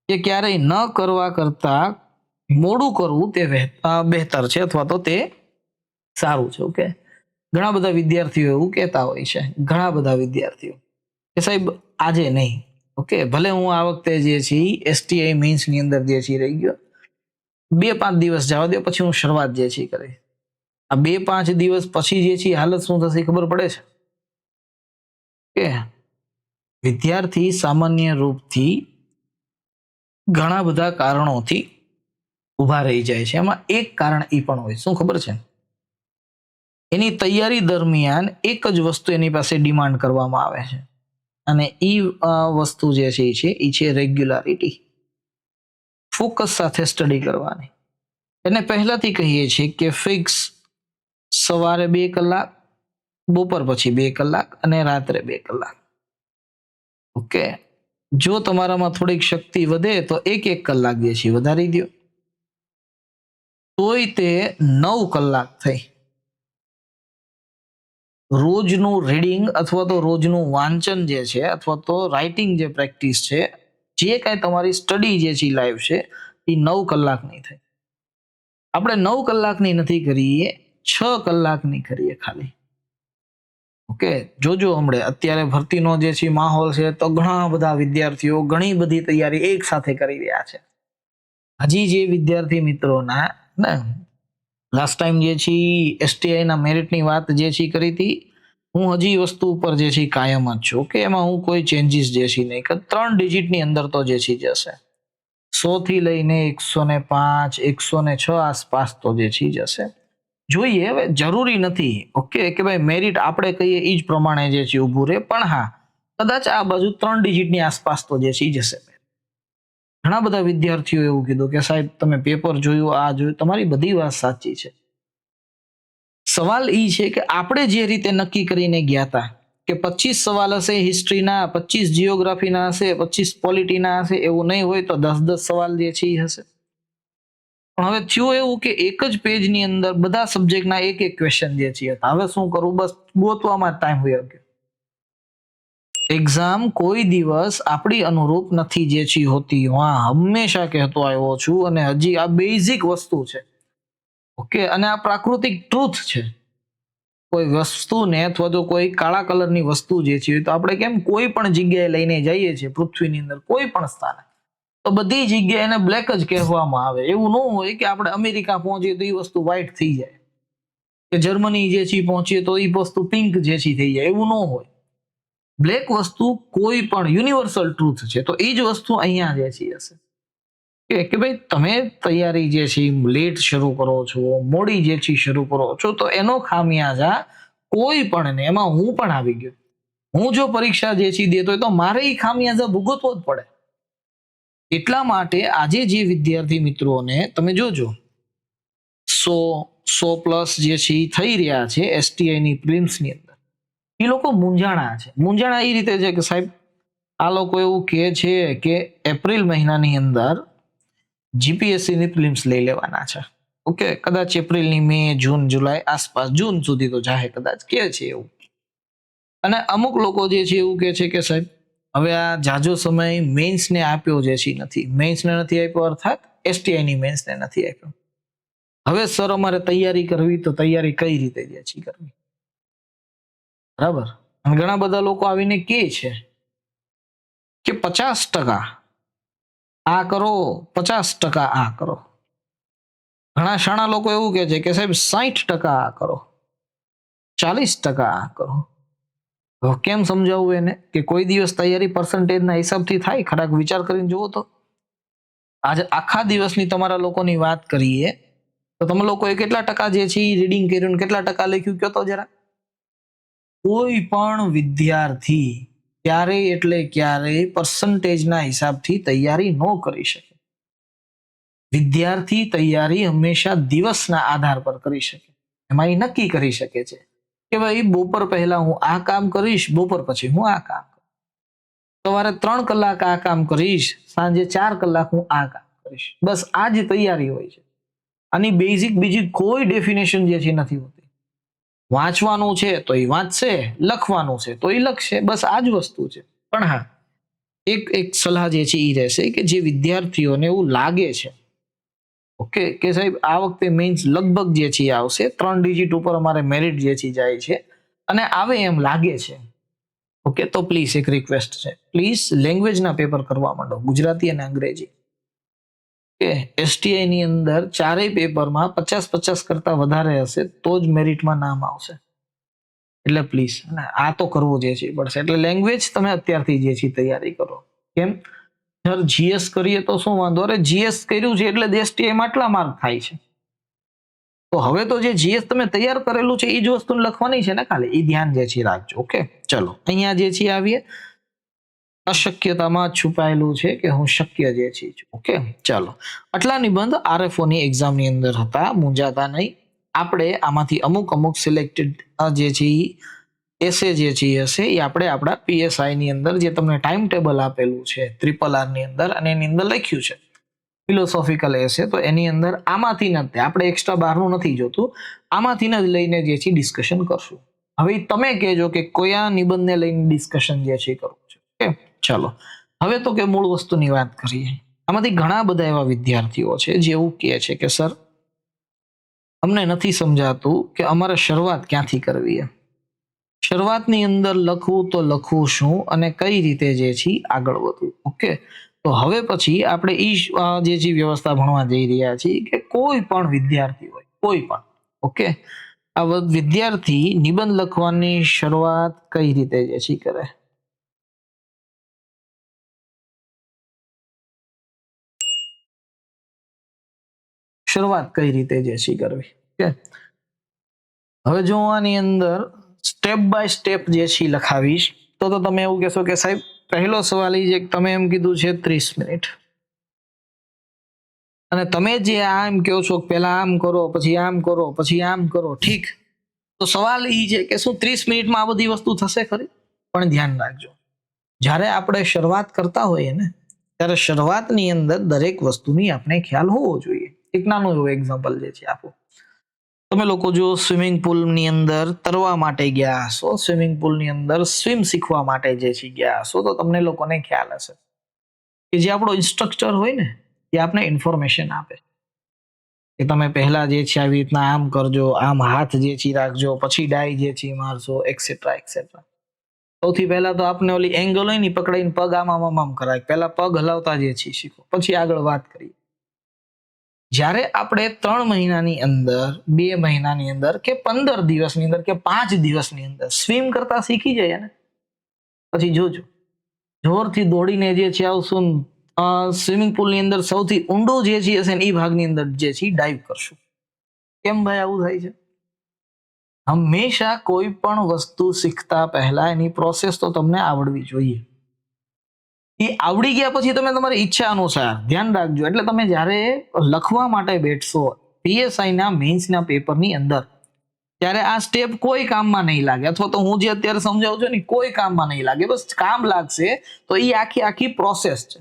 કે ક્યારેય ન કરવા કરતા મોડું કરવું તે બહેતર છે અથવા તો તે સારું છે. ઓકે, ઘણા બધા વિદ્યાર્થીઓ એવું કહેતા હોય છે, ઘણા બધા વિદ્યાર્થીઓ કે સાહેબ આજે નહીં. ઓકે, ભલે હું આ વખતે જે છે STI મેન્સ ની અંદર જે છે રહી ગયો, 2-5 દિવસ જવા દો પછી હું શરૂઆત જે છે કરીશ. આ 2-5 દિવસ પછી જે છે હાલત શું થશે ખબર પડે છે કે વિદ્યાર્થી સામાન્ય રૂપથી ઘણા બધા કારણોથી ઊભા રહી જાય છે. એમાં એક કારણ એ પણ હોય, શું ખબર છે? એની તૈયારી દરમિયાન એક જ વસ્તુ એની પાસે ડિમાન્ડ કરવામાં આવે છે અને એ વસ્તુ જે છે એ છે રેગ્યુલારિટી, ફોકસ સાથે સ્ટડી કરવાની. એને પહેલાથી કહીએ છીએ કે ફિક્સ સવારે 2 કલાક, બપોર પછી 2 કલાક અને રાત્રે 2 કલાક. ઓકે, જો તમારામાં થોડીક શક્તિ વધે તો 1 કલાક જે છે વધારી દો, તોય તે 9 કલાક થઈ. રોજનું રીડિંગ અથવા તો રોજનું વાંચન જે છે અથવા તો રાઇટિંગ જે પ્રેક્ટિસ છે, જે કાંઈ તમારી સ્ટડી જે છે લાઈવ છે એ 9 કલાકની થઈ. આપણે 9 કલાકની નથી કરીએ, 6 કલાકની કરીએ ખાલી. ઓકે, જોજો હમણે અત્યારે ભરતીનો જે છે માહોલ છે તો ઘણા બધા વિદ્યાર્થીઓ ઘણી બધી તૈયારી એક સાથે કરી રહ્યા છે. હજી જે વિદ્યાર્થી મિત્રોના ને લાસ્ટ ટાઈમ જે છે STI ના મેરિટની વાત જે છે કરી હતી, હું હજી વસ્તુ ઉપર જે છે કાયમ જ છું. ઓકે, એમાં હું કોઈ ચેન્જીસ જે છે નહીં કે 3 ડિજિટની અંદર તો જે છે જશે, 100 થી લઈને 105, 106 આસપાસ તો જે છે જશે. જોઈએ, હવે જરૂરી નથી ઓકે કે ભાઈ મેરિટ આપણે કહીએ એ જ પ્રમાણે જે છે ઊભું રહે, પણ હા કદાચ આ બાજુ 3 ડિજિટની આસપાસ તો જે છે જશે. ઘણા બધા વિદ્યાર્થીઓ એવું કીધું કે સાહેબ તમે પેપર જોયું, આ જોયું, તમારી બધી વાત સાચી છે. સવાલ એ છે કે આપણે જે રીતે નક્કી કરીને ગયા હતા કે 25 સવાલ હશે હિસ્ટ્રીના, 25 જીઓગ્રાફીના હશે, 25 પોલિટીના હશે, એવું નહીં હોય તો 10-10 સવાલ જે છે એ હશે. પણ હવે થયું એવું કે એક જ પેજની અંદર બધા સબ્જેક્ટના એક ક્વેશ્ચન જે છે. હવે શું કરવું, બસ ગોતવામાં ટાઈમ વયો ગયો. એક્ઝામ કોઈ દિવસ આપણી અનુરૂપ નથી જે છે હોતી, હા હંમેશા કહેતો આવ્યો છું અને હજી આ બેઝિક વસ્તુ છે. ઓકે, અને આ પ્રાકૃતિક ટ્રુથ છે. કોઈ વસ્તુને અથવા તો કોઈ કાળા કલરની વસ્તુ જે છે તો આપણે કેમ કોઈ પણ જગ્યાએ લઈને જઈએ છીએ પૃથ્વીની અંદર કોઈ પણ સ્થાને, તો બધી જગ્યાએ એને બ્લેક જ કહેવામાં આવે. એવું ન હોય કે આપણે અમેરિકા પહોંચીએ તો એ વસ્તુ વ્હાઈટ થઈ જાય, કે જર્મની જે છે પહોંચીએ તો એ વસ્તુ પિંક જે છે થઈ જાય, એવું ન હોય. બ્લેક વસ્તુ કોઈ પણ યુનિવર્સલ ટ્રુથ છે. તો એ જ વસ્તુ અહીંયા જે છે હશે કે ભાઈ તમે તૈયારી જે છે લેટ શરૂ કરો છો, મોડી જે છે શરૂ કરો છો, તો એનો ખામિયાજા કોઈ પણ ને, એમાં હું પણ આવી ગયો. હું જો પરીક્ષા જે છે દેતો હોય તો મારે એ ખામિયાજા ભોગવવો જ પડે. એટલા માટે આજે જે વિદ્યાર્થી મિત્રોને તમે જોજો 100+ જે છે થઈ રહ્યા છે STI ની પ્રિલિમ્સની અંદર, એ લોકો મૂંઝાણા છે. મૂંઝાણા એ રીતે છે કે સાહેબ આ લોકો એવું કહે છે કે એપ્રિલ મહિનાની અંદર GPSC ની પ્રિલિમ્સ લઈ લેવાના છે. ઓકે, કદાચ એપ્રિલની મે, જૂન, જુલાઈ આસપાસ, જૂન સુધી તો જાહે કદાચ કે છે એવું. અને અમુક લોકો જે છે એવું કહે છે કે સાહેબ હવે આ જાજો સમય મેન્સને આપ્યો જે છે નથી, મેન્સને નથી આપ્યો અર્થાત STI ની મેન્સને નથી આપ્યો. હવે સર અમારે તૈયારી કરવી તો તૈયારી કઈ રીતે જે છે કરવી, બરાબર? અને ઘણા બધા લોકો આવીને કહે છે કે 50% આ કરો, 50% આ કરો. ઘણા શાણા લોકો એવું કહે છે કે સાહેબ 60% આ કરો, 40% આ કરો. કેમ સમજાવવું એને કે કોઈ દિવસ તૈયારી પર્સન્ટેજના હિસાબથી થાય? ખરાક વિચાર કરીને જુઓ તો આજે આખા દિવસની તમારા લોકોની વાત કરીએ તો તમે લોકોએ કેટલા ટકા જે છે રીડિંગ કર્યું, કેટલા ટકા લખ્યું, કયો તો જરા. કોઈ પણ વિદ્યાર્થી ક્યારેય એટલે ક્યારેય પર્સન્ટેજના હિસાબથી તૈયારી ન કરી શકે. વિદ્યાર્થી તૈયારી હંમેશા દિવસના આધાર પર કરી શકે. એમાં એ નક્કી કરી શકે છે કે ભાઈ બપોર પહેલા હું આ કામ કરીશ, બપોર પછી હું આ કામ કરીશ, સવારે 3 કલાક આ કામ કરીશ, સાંજે 4 કલાક હું આ કામ કરીશ. બસ આ જ તૈયારી હોય છે. આની બેઝિક બીજી કોઈ ડેફિનેશન જે છે નથી હોતી. વાંચવાનું છે તો એ વાંચશે, લખવાનું છે તો એ લખશે, બસ આ જ વસ્તુ છે. પણ હા, એક સલાહ જે છે એ રહેશે કે જે વિદ્યાર્થીઓને એવું લાગે છે ઓકે કે સાહેબ આ વખતે મીન્સ લગભગ જે છે આવશે 3 ડિજિટ ઉપર અમારે મેરિટ જે છે જાય છે અને આવે એમ લાગે છે, ઓકે, તો પ્લીઝ એક રિક્વેસ્ટ છે, પ્લીઝ લેંગ્વેજના પેપર કરવા માંડો, ગુજરાતી અને અંગ્રેજી. કે એસટીઆઈ ની અંદર ચારેય પેપરમાં 50-50 કરતા વધારે હશે તો જ મેરિટમાં નામ આવશે. એટલે પ્લીઝ આ તો કરવું જે છે પડશે. એટલે લેંગ્વેજ તમે અત્યારથી જે છે તૈયારી કરો. કેમ? સર જીએસ કરીએ તો શું વાંધો? અરે જીએસ કર્યું છે એટલે એસટીઆઈ માં આટલા માર્ક થાય છે. તો હવે તો જે જીએસ તમે તૈયાર કરેલું છે એ જ વસ્તુ લખવાની છે ને, ખાલી એ ધ્યાન જે છે રાખજો. ઓકે, ચલો અહીંયા જે છે આવીએ. અશક્યતામાં છુપાયેલું છે કે હું શક્ય જે છે. ઓકે, ચાલો આટલા નિબંધ આરએફઓ ની એક્ઝામ ની અંદર હતા, મૂંઝાતા નહીં. આપણે આમાંથી અમુક સિલેક્ટેડ જે છે એસે જે છે હશે એ આપણે આપણા પીએસઆઈ ની અંદર જે તમને ટાઈમ ટેબલ આપેલું છે RRR ની અંદર અને એની અંદર લખ્યું છે ફિલોસોફિકલ એસે, તો એની અંદર આમાંથી નથી, આપણે એક્સ્ટ્રા બહારનું નથી જોતું, આમાંથી જ લઈને જે છે ડિસ્કશન કરશું. હવે તમે કહેજો કે કયા નિબંધને લઈને ડિસ્કશન જે છે કરવું છે. ઓકે, ચાલો હવે તો કે મૂળ વસ્તુની વાત કરીએ. આમાંથી ઘણા બધા એવા વિદ્યાર્થીઓ છે જે એવું કહે છે કે સર અમને નથી સમજાતું કે અમારે શરૂઆત ક્યાંથી કરવી છે. શરૂઆતની અંદર લખવું તો લખવું શું અને કઈ રીતે જે છે આગળ વધવું. ઓકે, તો હવે પછી આપણે જે છે વ્યવસ્થા ભણવા જઈ રહ્યા છીએ કે કોઈ પણ વિદ્યાર્થી હોય, કોઈ પણ, ઓકે, આ વિદ્યાર્થી નિબંધ લખવાની શરૂઆત કઈ રીતે જે છે કરે. શરૂઆત કઈ રીતે જે છે કરવી. ઓકે, હવે જો આની અંદર સ્ટેપ બાય સ્ટેપ જે છે લખાવીશ તો તમે એવું કહેશો કે સાહેબ પહેલો સવાલ એ છે કે તમે એમ કીધું છે 30 મિનિટ અને તમે જે આમ કહો છો પહેલા આમ કરો પછી આમ કરો પછી આમ કરો, ઠીક, તો સવાલ એ છે કે શું 30 મિનિટમાં આ બધી વસ્તુ થશે ખરી? પણ ધ્યાન રાખજો, જ્યારે આપણે શરૂઆત કરતા હોઈએ ને ત્યારે શરૂઆતની અંદર દરેક વસ્તુની આપણે ખ્યાલ હોવો જોઈએ. એક નાનું એવું એક્ઝામ્પલ જે છે આપો. તમે લોકો જો સ્વિમિંગ પુલની અંદર તરવા માટે ગયા હશો, સ્વિમિંગ પુલની અંદર સ્વિમ શીખવા માટે જે છે ગયા હશો, તો તમને લોકોને ખ્યાલ હશે કે જે આપણો ઇન્સ્ટ્રક્ટર હોય ને એ આપણે ઇન્ફોર્મેશન આપે કે તમે પહેલા જે છે આવી રીતના આમ કરજો, આમ હાથ જે છે રાખજો, પછી ડાઈ જે છે મારજો, એક્સેટ્રા એક્સેટ્રા. સૌથી પહેલા તો આપણે ઓલી એંગલ હોય ને પકડીને પગ આમ કરાય, પહેલા પગ હલાવતા જે છે શીખો, પછી આગળ વાત કરીએ. જ્યારે આપણે 3 મહિનાની અંદર, 2 મહિનાની અંદર કે 15 દિવસની અંદર કે 5 દિવસની અંદર સ્વિમ કરતા શીખી જાય ને, પછી જોજો જોરથી દોડીને જે છે આવશું સ્વિમિંગ પુલની અંદર સૌથી ઊંડો જે છે હશે ને એ ભાગની અંદર જે છે ડાઈવ કરશું. કેમ ભાઈ આવું થાય છે? હંમેશા કોઈ પણ વસ્તુ શીખતા પહેલા એની પ્રોસેસ તો તમને આવડવી જોઈએ. એ આવડી ગયા પછી તમે તમારી ઈચ્છા અનુસાર ધ્યાન રાખજો. એટલે તમે જ્યારે લખવા માટે બેઠશો પીએસઆઈ ના મેન્સના પેપરની અંદર, ત્યારે આ સ્ટેપ કોઈ કામમાં નહીં લાગે, અથવા તો હું જે અત્યારે સમજાવું છું ને કોઈ કામમાં નહીં લાગે. બસ કામ લાગશે તો એ આખી પ્રોસેસ છે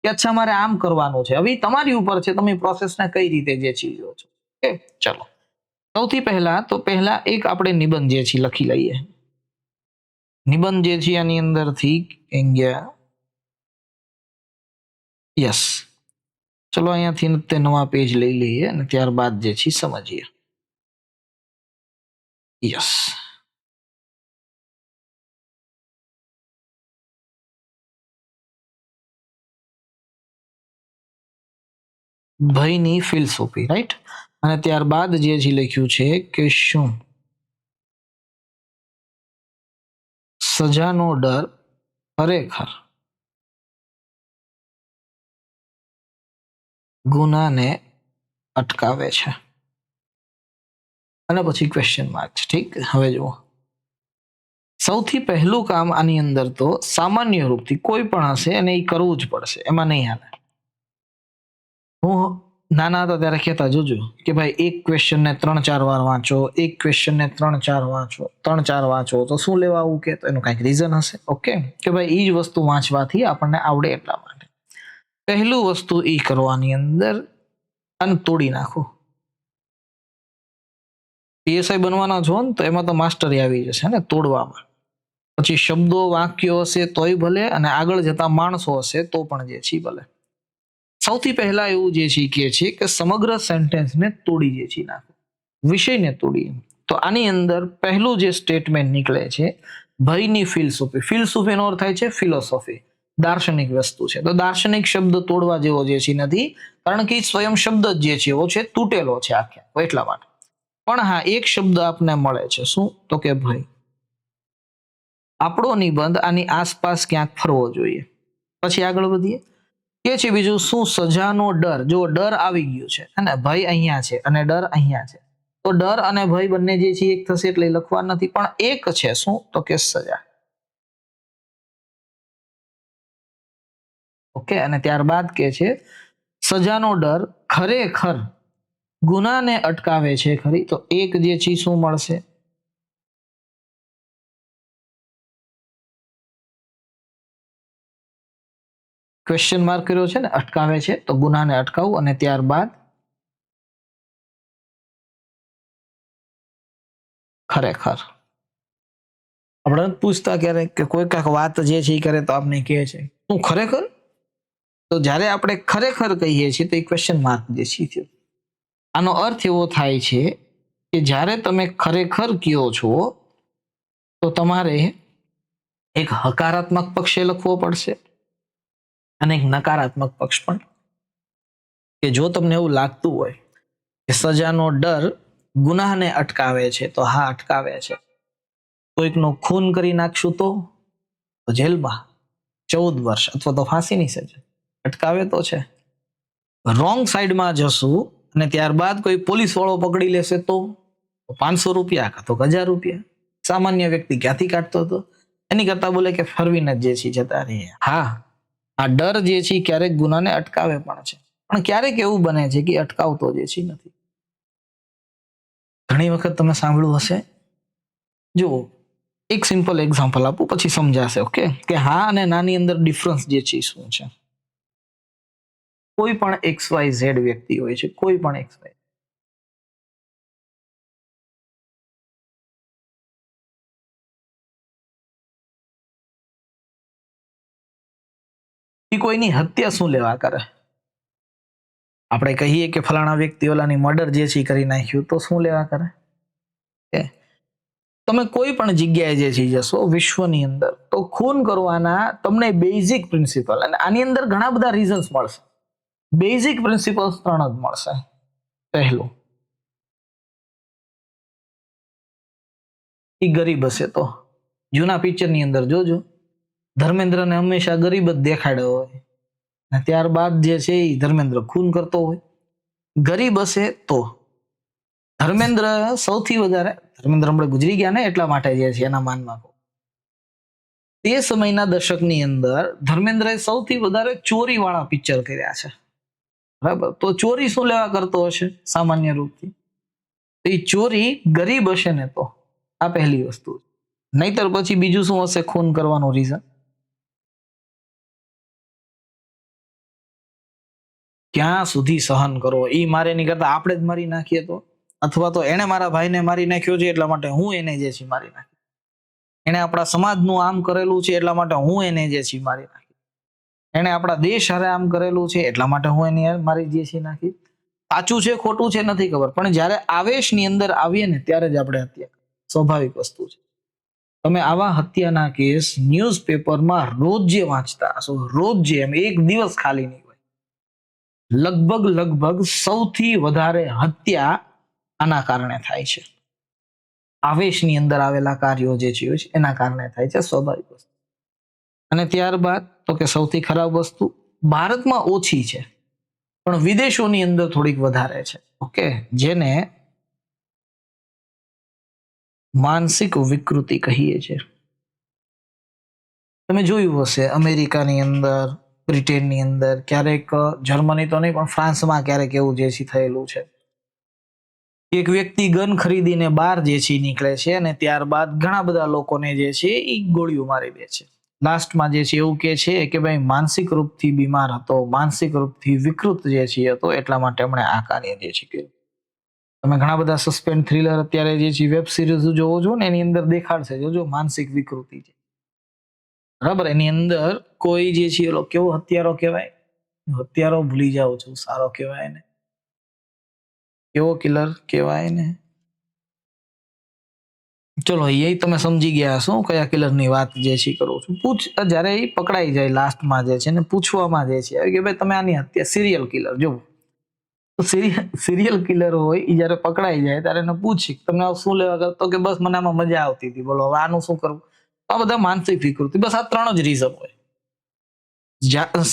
કે અચ્છા મારે આમ કરવાનું છે. હવે તમારી ઉપર છે તમે પ્રોસેસને કઈ રીતે જે ચીજો છો. ઓકે, ચલો સૌથી પહેલા એક આપણે નિબંધ જે છે લખી લઈએ. નિબંધ જે છે આની અંદરથી ગયા, યસ, ચલો અહીંયાથી તે નવા પેજ લઈ લઈએ અને ત્યારબાદ જે છે સમજીએ. યસ, ભયની ફિલસૂફી, રાઈટ. અને ત્યારબાદ જે છે લખ્યું છે કે શું સજાનો ડર ખરેખર ગુનાને અટકાવે છે. અને પછી ક્વેશ્ચન માર્ક છે. ઠીક, હવે જુઓ સૌથી પહેલું કામ આની અંદર તો સામાન્ય રૂપથી કોઈ પણ હશે અને એ કરવું જ પડશે, એમાં નહીં હાલે. હું નાના હતા ત્યારે કહેતા જોજો કે ભાઈ એક ક્વેશ્ચનને 3-4 વાર વાંચો, એક ક્વેશ્ચનને 3-4 વાંચો, તો શું લેવા આવું કે તો એનું કંઈક રીઝન હશે. ઓકે, કે ભાઈ એ જ વસ્તુ વાંચવાથી આપણને આવડે એટલા માટે. પહેલું વસ્તુ એ કરવાની અંદર અને તોડી નાખો. પીએસઆઈ બનવાના છો ને તો એમાં તો માસ્ટરી આવી જશે ને તોડવામાં. પછી શબ્દો વાક્યો હશે તોય ભલે, અને આગળ જતા માણસો હશે તો પણ જે છે ભલે. સૌથી પહેલા એવું જે છે કે છે કે સમગ્ર સેન્ટેન્સને તોડી જે છે નાખો, વિષયને તોડીએ. તો આની અંદર પહેલું જે સ્ટેટમેન્ટ નીકળે છે, ભયની ફિલસૂફી. ફિલસૂફીનો અર્થ થાય છે ફિલોસોફી, દાર્શનિક વસ્તુ છે. તો દાર્શનિક શબ્દ તોડવા જેવો જે છે નથી, કારણ કે સ્વયં શબ્દ જ જે છે એવો છે, તૂટેલો છે આખે, એટલા માટે. પણ હા, એક શબ્દ આપને મળે છે, શું? તો કે ભય. આપણો નિબંધ આની આસપાસ ક્યાંક ફરવો જોઈએ. પછી આગળ વધીએ. કે છે બીજું, શું સજાનો ડર. જો ડર આવી ગયું છે અને ભય અહીંયા છે અને ડર અહીંયા છે, તો ડર અને ભય બંને જે છે એક થશે, એટલે લખવા નથી, પણ એક છે, શું? તો કે સજા. ઓકે, અને ત્યારબાદ કે છે સજાનો ડર ખરેખર ગુનાને અટકાવે છે ખરી. તો એક જે છે શું મળશે? ક્વેશ્ચન માર્ક કર્યો છે ને, અટકાવે છે, તો ગુનાને અટકાવવું. અને ત્યારબાદ ખરેખર. આપણે પૂછતા ક્યારેક કે કોઈ કાંઈક વાત જે છે એ કરે તો આપણે કહે છે શું ખરેખર? તો જ્યારે આપણે ખરેખર કહીએ છીએ તો એ ક્વેશ્ચન માર્ક જે છે. આનો અર્થ એવો થાય છે કે જ્યારે તમે ખરેખર કહો છો તો તમારે એક હકારાત્મક પક્ષે લખવો પડશે અને એક નકારાત્મક પક્ષ પણ. કે જો તમને એવું લાગતું હોય કે સજાનો ડર ગુનાહને અટકાવે છે, તો હા, અટકાવે છે. કોઈકનું ખૂન કરી નાખશું તો જેલમાં 14 વર્ષ અથવા તો ફાંસીની સજા. અટકાવે તો છે. રોંગ સાઈડમાં જશું અને ત્યારબાદ કોઈ પોલીસ વાળો પકડી લેશે તો 500 રૂપિયા કાં તો 1000 રૂપિયા. સામાન્ય વ્યક્તિ ક્યાંથી કાઢતો હતો? એની કરતા બોલે કે ફરવીને જે છે જતા રહીએ. હા, આ ડર જે છે ક્યારેક ગુનાને અટકાવે પણ છે, પણ ક્યારેક એવું બને છે કે અટકાવતો જે છે નથી. ઘણી વખત તમે સાંભળ્યું હશે. જો એક સિમ્પલ એક્ઝામ્પલ આપું, પછી સમજાશે. ઓકે, કે હા અને નાની અંદર ડિફરન્સ જે છે શું છે. કોઈ પણ XYZ વ્યક્તિ હોય છે, કોઈ પણ XY, કોઈની હત્યા શું લેવા કરે? આપણે કહીએ કે ફલાણા વ્યક્તિ ઓલાની મર્ડર જે છે કરી નાખ્યું, તો શું લેવા કરે? તમે કોઈ પણ જગ્યાએ જે છે જશો વિશ્વની અંદર, તો ખૂન કરવાના તમને બેઝિક પ્રિન્સિપલ, અને આની અંદર ઘણા બધા રીઝન્સ મળશે. બેઝિક પ્રિન્સિપલ્સ 3 જ મળશે. પહેલું, એ ગરીબ હશે તો. જૂના પિક્ચરની અંદર જોજો, ધર્મેન્દ્રને હંમેશા ગરીબ જ દેખાડ્યો હોય, અને ત્યારબાદ જે છે એ ધર્મેન્દ્ર ખૂન કરતો હોય. ગરીબ હશે તો. ધર્મેન્દ્ર સૌથી વધારે, ધર્મેન્દ્ર હમણાં ગુજરી ગયા ને એટલા માટે જે છે એના માનમાં, તે સમયના દશકની અંદર ધર્મેન્દ્રએ સૌથી વધારે ચોરી વાળા પિક્ચર કર્યા છે. બરાબર, તો ચોરી શું લેવા કરતો હશે સામાન્ય રૂપથી? એ ચોરી ગરીબ હશે ને તો. આ પહેલી વસ્તુ. નહીતર પછી બીજું શું હશે ખૂન કરવાનું રીઝન? ક્યાં સુધી સહન કરો? એ મારે નહીં કરતા આપણે જ મારી નાખીએ તો, અથવા તો એને મારા ભાઈને મારી નાખ્યો છે એટલા માટે હું એને જે છે મારી નાખી. એને આપણા સમાજનું આમ કરેલું છે એટલા માટે હું એને જે છે મારી નાખી. એને આપણા દેશ હારે આમ કરેલું છે એટલા માટે હું એને મારી જે છે નાખી. સાચું છે ખોટું છે નથી ખબર, પણ જ્યારે આવેશની અંદર આવીએ ને ત્યારે જ આપણે હત્યા, સ્વાભાવિક વસ્તુ છે. તમે આવા હત્યાના કેસ ન્યૂઝપેપરમાં રોજ જે વાંચતા હશો, રોજ જે, એમ એક દિવસ ખાલી નહીં હોય. લગભગ સૌથી વધારે હત્યા આના કારણે થાય છે. આવેશની અંદર આવેલા કાર્યો જે છે એના કારણે થાય છે, સ્વાભાવિક વસ્તુ. અને ત્યારબાદ તો કે સૌથી ખરાબ વસ્તુ ભારતમાં ઓછી છે પણ વિદેશોની અંદર થોડીક વધારે છે. ઓકે, જેને માનસિક વિકૃતિ કહીએ છીએ. તમે જોયું હશે અમેરિકાની અંદર, બ્રિટેનની અંદર, ક્યારેક જર્મની તો નહીં પણ ફ્રાન્સમાં ક્યારેક એવું જે છે થયેલું છે. એક વ્યક્તિ ગન ખરીદીને બહાર જે છે નીકળે છે અને ત્યારબાદ ઘણા બધા લોકોને જે છે એ ગોળીઓ મારી દે છે. લાસ્ટમાં જે છે એવું કે છે કે ભાઈ માનસિક રૂપથી બીમાર હતો, માનસિક રૂપથી વિકૃત જે છે હતો, એટલા માટે એમણે આ કાર્ય જે છે કર્યું. તમે ઘણા બધા સસ્પેન્સ થ્રિલર અત્યારે જે છે વેબ સિરીઝ જોવો છો ને એની અંદર દેખાડશે, જોજો માનસિક વિકૃતિ છે, બરાબર. એની અંદર કોઈ જે છે એલો કેવો હત્યારો કહેવાય, હત્યારો ભૂલી જાવ છું, સારો કહેવાય ને, કેવો કિલર કહેવાય ને, ચલો એ તમે સમજી ગયા હશો કયા કિલરની વાત જે છે કરું છું. જ્યારે એ પકડાઈ જાય લાસ્ટમાં જે છે ને પૂછવામાં જે છે કે ભાઈ તમે આની હત્યા, સિરિયલ કિલર જો, તો સિરિયલ કિલર હોય એ જ્યારે પકડાઈ જાય ત્યારે એને પૂછી તમને શું લેવા કરતો, કે બસ મને આમાં મજા આવતી હતી, બોલો હવે આનું શું કરવું. આ બધા માનસિક વિકૃતિ, બસ આ 3 જ રીઝન હોય.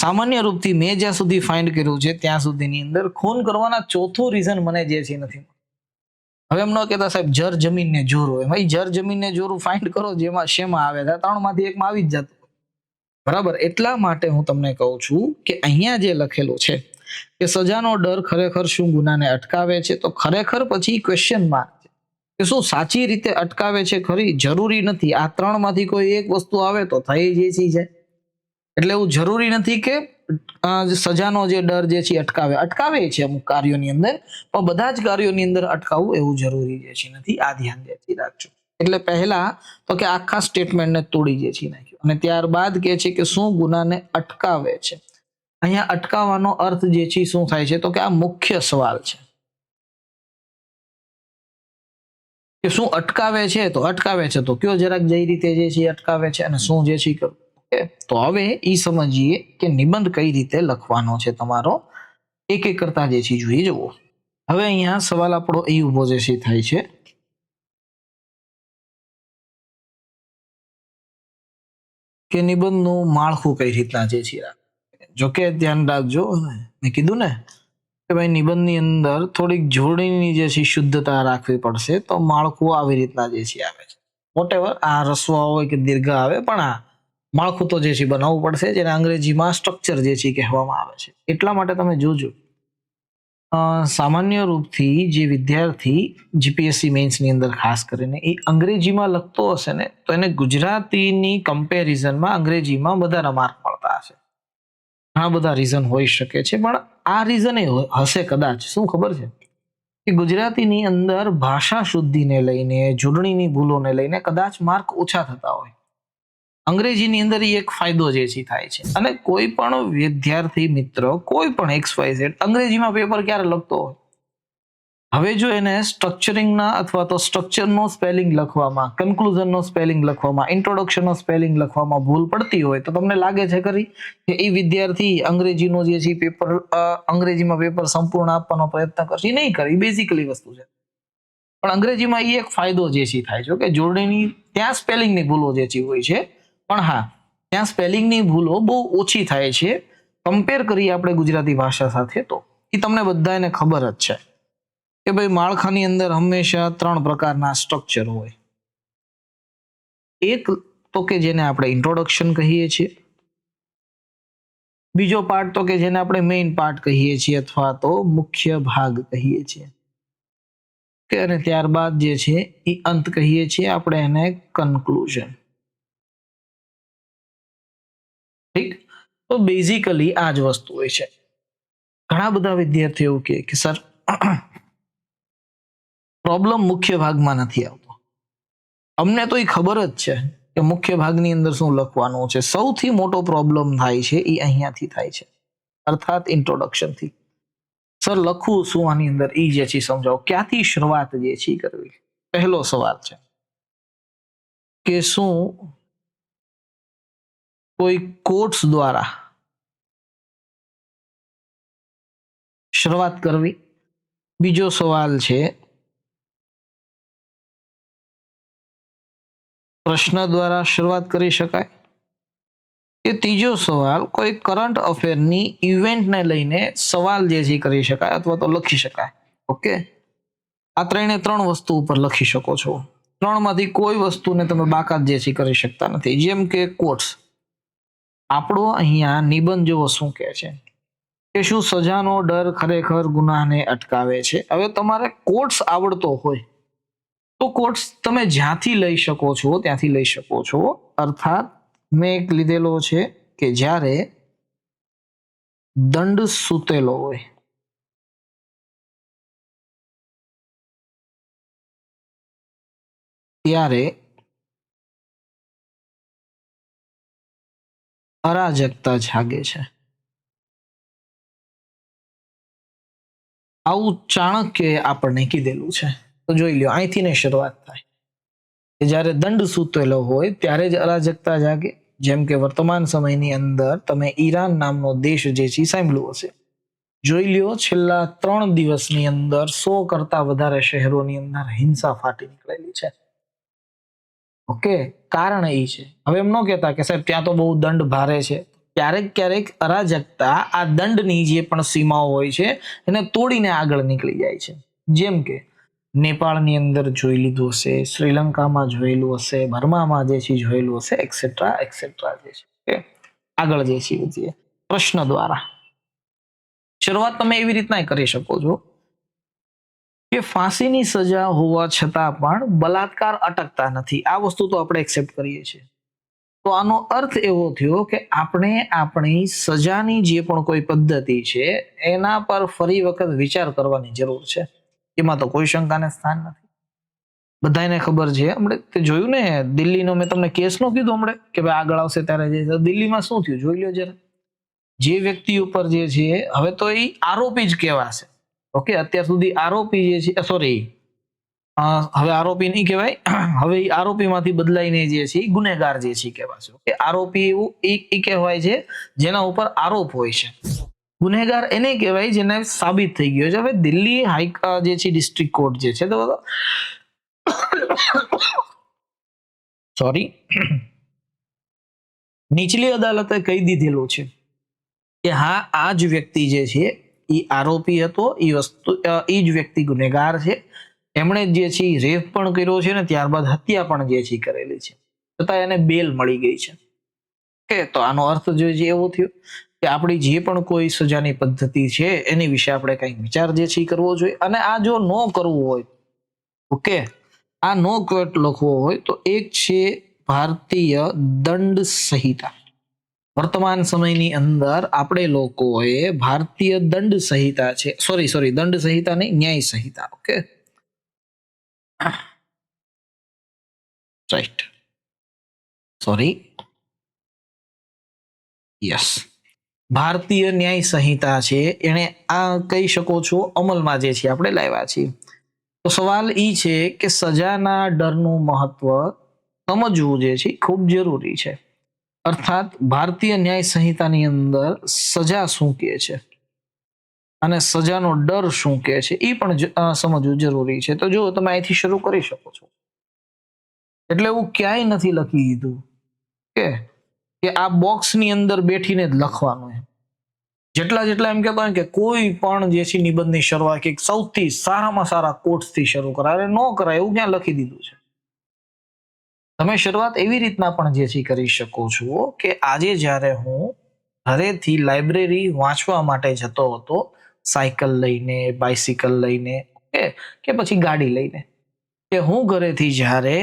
સામાન્ય રૂપથી મેં જ્યાં સુધી ફાઇન્ડ કર્યું છે ત્યાં સુધીની અંદર ખૂન કરવાના ચોથું રીઝન મને જે છે નથી. હવે એમ ન કહેતા સાહેબ જર જમીન ને જોર હોય, ભાઈ જર જમીન ને જોર ફાઇન્ડ કરો, જેમાં શેમાં આવે છે 3 માંથી એકમાં આવી જ જતું, બરાબર. એટલા માટે હું તમને કહું છું કે અહીંયા જે લખેલું છે કે સજાનો ડર ખરેખર શું ગુનાને અટકાવે છે, તો ખરેખર પછી ક્વેશ્ચન માર્ક છે કે શું સાચી રીતે અટકાવે છે ખરી? જરૂરી નથી. આ 3 માંથી કોઈ એક વસ્તુ આવે તો થઈ જે છે. એટલે એવું જરૂરી નથી કે સજાનો જે ડર જે છે અટકાવે છે અમુક કાર્યોની અંદર, પણ બધા જ કાર્યોની અંદર અટકાવવું એવું જરૂરી જે છે નથી. આ ધ્યાન રાખજો. એટલે પહેલા તો કે આખા સ્ટેટમેન્ટને તોડી જે છે નાખ્યું અને ત્યારબાદ કે છે કે શું ગુનાને અટકાવે છે. અહીંયા અટકાવવાનો અર્થ જે છે શું થાય છે, તો કે આ મુખ્ય સવાલ છે કે શું અટકાવે છે, તો અટકાવે છે તો કયો જરાક જે રીતે જે છે અટકાવે છે અને શું જે છે કરવું. તો હવે ઈ સમજીએ કે નિબંધ કઈ રીતે લખવાનો છે તમારો, એક એક કરતા જે છે જોઈએ જુઓ. હવે અહીંયા સવાલ આપણો એ ઉભો જે છે થાય છે કે નિબંધનું માળખું કઈ રીતના જે છે. જોકે ધ્યાન રાખજો, મેં કીધું ને કે ભાઈ નિબંધની અંદર થોડીક જોડણીની જે છે શુદ્ધતા રાખવી પડશે, તો માળખું આવી રીતના જે છે આવે છે. વોટેવર આ રસ્વ હોય કે દીર્ઘ આવે, પણ આ માળખું તો જે છે બનાવવું પડશે, જેને અંગ્રેજીમાં સ્ટ્રક્ચર જે છે કહેવામાં આવે છે. એટલા માટે તમે જોજો સામાન્ય રૂપથી જે વિદ્યાર્થી જીપીએસસી મેન્સની અંદર ખાસ કરીને એ અંગ્રેજીમાં લખતો હશે ને, તો એને ગુજરાતીની કમ્પેરિઝનમાં અંગ્રેજીમાં વધારે માર્ક મળતા હશે. ઘણા બધા રીઝન હોઈ શકે છે, પણ આ રીઝન એ હશે કદાચ, શું ખબર છે કે ગુજરાતીની અંદર ભાષા શુદ્ધિને લઈને, જોડણીની ભૂલોને લઈને કદાચ માર્ક ઓછા થતા હોય. અંગ્રેજીની અંદર એ એક ફાયદો જે છે થાય છે. અને કોઈ પણ વિદ્યાર્થી મિત્ર કોઈ પણ XYZ અંગ્રેજીમાં પેપર ક્યારે લખતો હોય, હવે જો એને સ્ટ્રક્ચરિંગના અથવા તો સ્ટ્રક્ચરનો સ્પેલિંગ લખવામાં, કન્ક્લુઝનનો સ્પેલિંગ લખવામાં, ઇન્ટ્રોડક્શનનો સ્પેલિંગ લખવામાં ભૂલ પડતી હોય, તો તમને લાગે છે ખરી કે એ વિદ્યાર્થી અંગ્રેજીનો જે છે પેપર, અંગ્રેજીમાં પેપર સંપૂર્ણ આપવાનો પ્રયત્ન કરશે? નહીં કરે. બેઝિકલી વસ્તુ છે. પણ અંગ્રેજીમાં એ એક ફાયદો જે છે થાય છે કે જોડણીની ત્યાં સ્પેલિંગની ભૂલો જે છે હોય છે, પણ હા ત્યાં સ્પેલિંગની ભૂલો બહુ ઓછી થાય છે કમ્પેર કરીએ આપણે ગુજરાતી ભાષા સાથે. તો એ તમને બધાને ખબર જ છે કે ભાઈ માળખાની અંદર હંમેશા 3 પ્રકારના સ્ટ્રક્ચર હોય. એક તો કે જેને આપણે ઇન્ટ્રોડક્શન કહીએ છીએ, બીજો પાર્ટ તો કે જેને આપણે મેઇન પાર્ટ કહીએ છીએ અથવા તો મુખ્ય ભાગ કહીએ છીએ, કે અને ત્યારબાદ જે છે એ અંત કહીએ છીએ આપણે એને કન્ક્લુઝન. ઠીક. તો બેઝિકલી આ જ વસ્તુ હોય છે. ઘણા બધા વિદ્યાર્થીઓ એવું કે સર પ્રોબ્લેમ મુખ્ય ભાગમાં નથી આવતો. અમને તો એ ખબર જ છે કે મુખ્ય ભાગની અંદર શું લખવાનું છે. સૌથી મોટો પ્રોબ્લેમ થાય છે એ અહીંયાથી થાય છે, અર્થાત ઇન્ટ્રોડક્શનથી. સર લખવું શું આની અંદર, એ જે છે સમજાવો, ક્યાંથી શરૂઆત જે છે કરવી. પહેલો સવાલ છે કે શું કોઈ કોટ્સ દ્વારા શરૂઆત કરવી. બીજો સવાલ છે પ્રશ્ન દ્વારા શરૂઆત કરી શકાય. કે ત્રીજો સવાલ કોઈ કરંટ અફેરની ઇવેન્ટને લઈને સવાલ જે છે કરી શકાય અથવા તો લખી શકાય. ઓકે, આ 3 વસ્તુ ઉપર લખી શકો છો. 3 માંથી કોઈ વસ્તુને તમે બાકાત જે છે કરી શકતા નથી. જેમ કે કોટ્સ, આપણો અહીંયા નિબંધ જેવો શું કહે છે કે શું સજાનો ડર ખરેખર ગુનાહને અટકાવે છે. હવે તમારે કોટ્સ આવડતો હોય તો કોટ્સ તમે જ્યાંથી લઈ શકો છો ત્યાંથી લઈ શકો છો. અર્થાત મેં એક લીધેલો છે કે જ્યારે દંડ સૂતેલો હોય ત્યારે અરાજકતા જાગે છે. આવું ચાણક્યએ આપણને કીધેલું છે. તો જોઈ લ્યો, અહીંથી ને શરૂઆત થાય કે જ્યારે દંડ સૂતેલો હોય ત્યારે જ અરાજકતા જાગે. જેમ કે વર્તમાન સમયની અંદર તમે ઈરાન નામનો દેશ જે છે સાંભળ્યું હશે. જોઈ લ્યો, છેલ્લા 3 દિવસની અંદર 100 કરતા વધારે શહેરોની અંદર હિંસા ફાટી નીકળેલી છે. ઓકે, કારણ એ છે, હવે એમ ન કહેતા કે સાહેબ ત્યાં તો બહુ દંડ ભારે છે. ક્યારેક ક્યારેક અરાજકતા આ દંડની જે પણ સીમાઓ હોય છે એને તોડીને આગળ નીકળી જાય છે. જેમ કે નેપાળની અંદર જોઈ લીધું હશે, શ્રીલંકામાં જોયેલું હશે, બર્મામાં જે છે જોયેલું હશે, એક્સેટ્રા એક્સેટ્રા જે છે. આગળ જે છે વધીએ પ્રશ્ન દ્વારા. શરૂઆત તમે એવી રીતના કરી શકો છો કે ફાંસીની સજા હોવા છતાં પણ બલાત્કાર અટકતા નથી. આ વસ્તુ તો આપણે એક્સેપ્ટ કરીએ છીએ. તો આનો અર્થ એવો થયો કે આપણે આપણી સજાની જે પણ કોઈ પદ્ધતિ છે એના પર ફરી વખત વિચાર કરવાની જરૂર છે. એમાં તો કોઈ શંકાને સ્થાન નથી. બધાને ખબર છે. હમણે તે જોયું ને દિલ્હીનો, મેં તમને કેસ નો કીધું હમણે કે ભાઈ આગળ આવશે ત્યારે જે દિલ્હીમાં શું થયું જોઈ લ્યો જરા. જે વ્યક્તિ ઉપર જે છે, હવે તો એ આરોપી જ કહેવાશે. ઓકે, અત્યાર સુધી આરોપી જે છે, સોરી, હવે આરોપી નહીં કહેવાય, હવે આરોપી માંથી બદલાઈને જે છે ગુનેગાર જે છે કહેવાશે. ઓકે, આરોપી એવું એ કહેવાય છે જેના ઉપર આરોપ હોય છે. ગુનેગાર એને કહેવાય જેને સાબિત થઈ ગયો છે. હવે દિલ્હી હાઈ જે છે ડિસ્ટ્રિક્ટ કોર્ટ જે છે, તો સોરી, નીચલી અદાલતે કહી દીધેલું છે કે હા, આ જ વ્યક્તિ જે છે એ આરોપી હતો, એ વસ્તુ એ જ વ્યક્તિ ગુનેગાર છે. એમણે જે છે રેપ પણ કર્યો છે ને ત્યારબાદ હત્યા પણ જે છે કરેલી છે, છતાં એને બેલ મળી ગઈ છે. કે તો આનો અર્થ જો એવો થયો કે આપણી જે પણ કોઈ સજાની પદ્ધતિ છે એની વિશે આપણે કંઈક વિચાર જે છે કરવો જોઈએ. અને આ જો ન કરવું હોય, ઓકે, આ નો કોટ લખવો હોય તો એક છે ભારતીય દંડ સંહિતા. વર્તમાન સમયની અંદર આપણે લોકોએ ભારતીય દંડ સંહિતા છે, સોરી દંડ સંહિતા નહીં, ન્યાય સંહિતા. ઓકે, રાઈટ, સોરી, યસ, ભારતીય ન્યાય સંહિતા છે એને આ કહી શકો છો અમલમાં જે છે આપણે લાવ્યા છીએ. તો સવાલ એ છે કે સજાના ડરનું મહત્વ સમજવું જે છે ખૂબ જરૂરી છે. અર્થાત ભારતીય ન્યાય સંહિતાની અંદર સજા શું કહે છે અને સજાનો ડર શું કહે છે એ પણ સમજવું જરૂરી છે. તો જો તમે અહીંથી શરૂ કરી શકો છો. એટલે એવું ક્યાંય નથી લખી દીધું કે આ બોક્સની અંદર બેઠીને જ લખવાનું. જેટલા એમ કહેતા હોય કે કોઈ પણ જે છે નિબંધની શરૂઆત કે સૌથી સારામાં સારા કોટ્સથી શરૂ કરાય, ન કરાય એવું ક્યાં લખી દીધું છે. તમે શરૂઆત એવી રીતના પણ જે છે કરી શકો છો કે આજે જ્યારે હું ઘરેથી લાઇબ્રેરી વાંચવા માટે જતો હતો, સાયકલ લઈને, બાઇસિકલ લઈને કે પછી ગાડી લઈને, કે હું ઘરેથી જ્યારે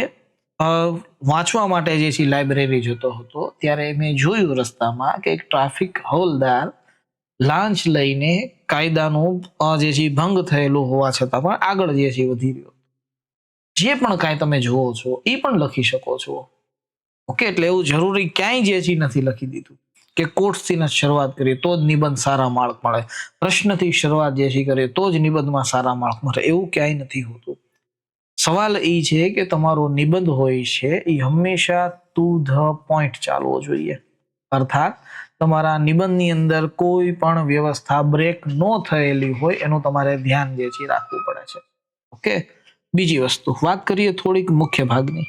વાંચવા માટે જે છે લાઇબ્રેરી જતો હતો ત્યારે મેં જોયું રસ્તામાં કે એક ટ્રાફિક હવલદાર લાંચ લઈને કાયદાનું જે છે ભંગ થયેલું હોવા છતાં પણ આગળ જે છે વધી રહ્યો. જે પણ કાંઈ તમે જુઓ છો એ પણ લખી શકો છો. ઓકે, એટલે એવું જરૂરી ક્યાંય જે છે નથી લખી દીધું કે કોર્સથી શરૂઆત કરીએ તો જ નિબંધ સારા માર્ક મળે, પ્રશ્નથી શરૂઆત જે છે કરીએ તો જ નિબંધમાં સારા માર્ક મળે, એવું ક્યાંય નથી હોતું. સવાલ એ છે કે તમારો નિબંધ હોય છે એ હંમેશા ટુ ધ પોઈન્ટ ચાલવો જોઈએ. અર્થાત તમારા નિબંધની અંદર કોઈ પણ વ્યવસ્થા બ્રેક ન થયેલી હોય એનું તમારે ધ્યાન જે છે રાખવું પડે છે. ઓકે, બીજી વસ્તુ વાત કરીએ થોડીક મુખ્ય ભાગની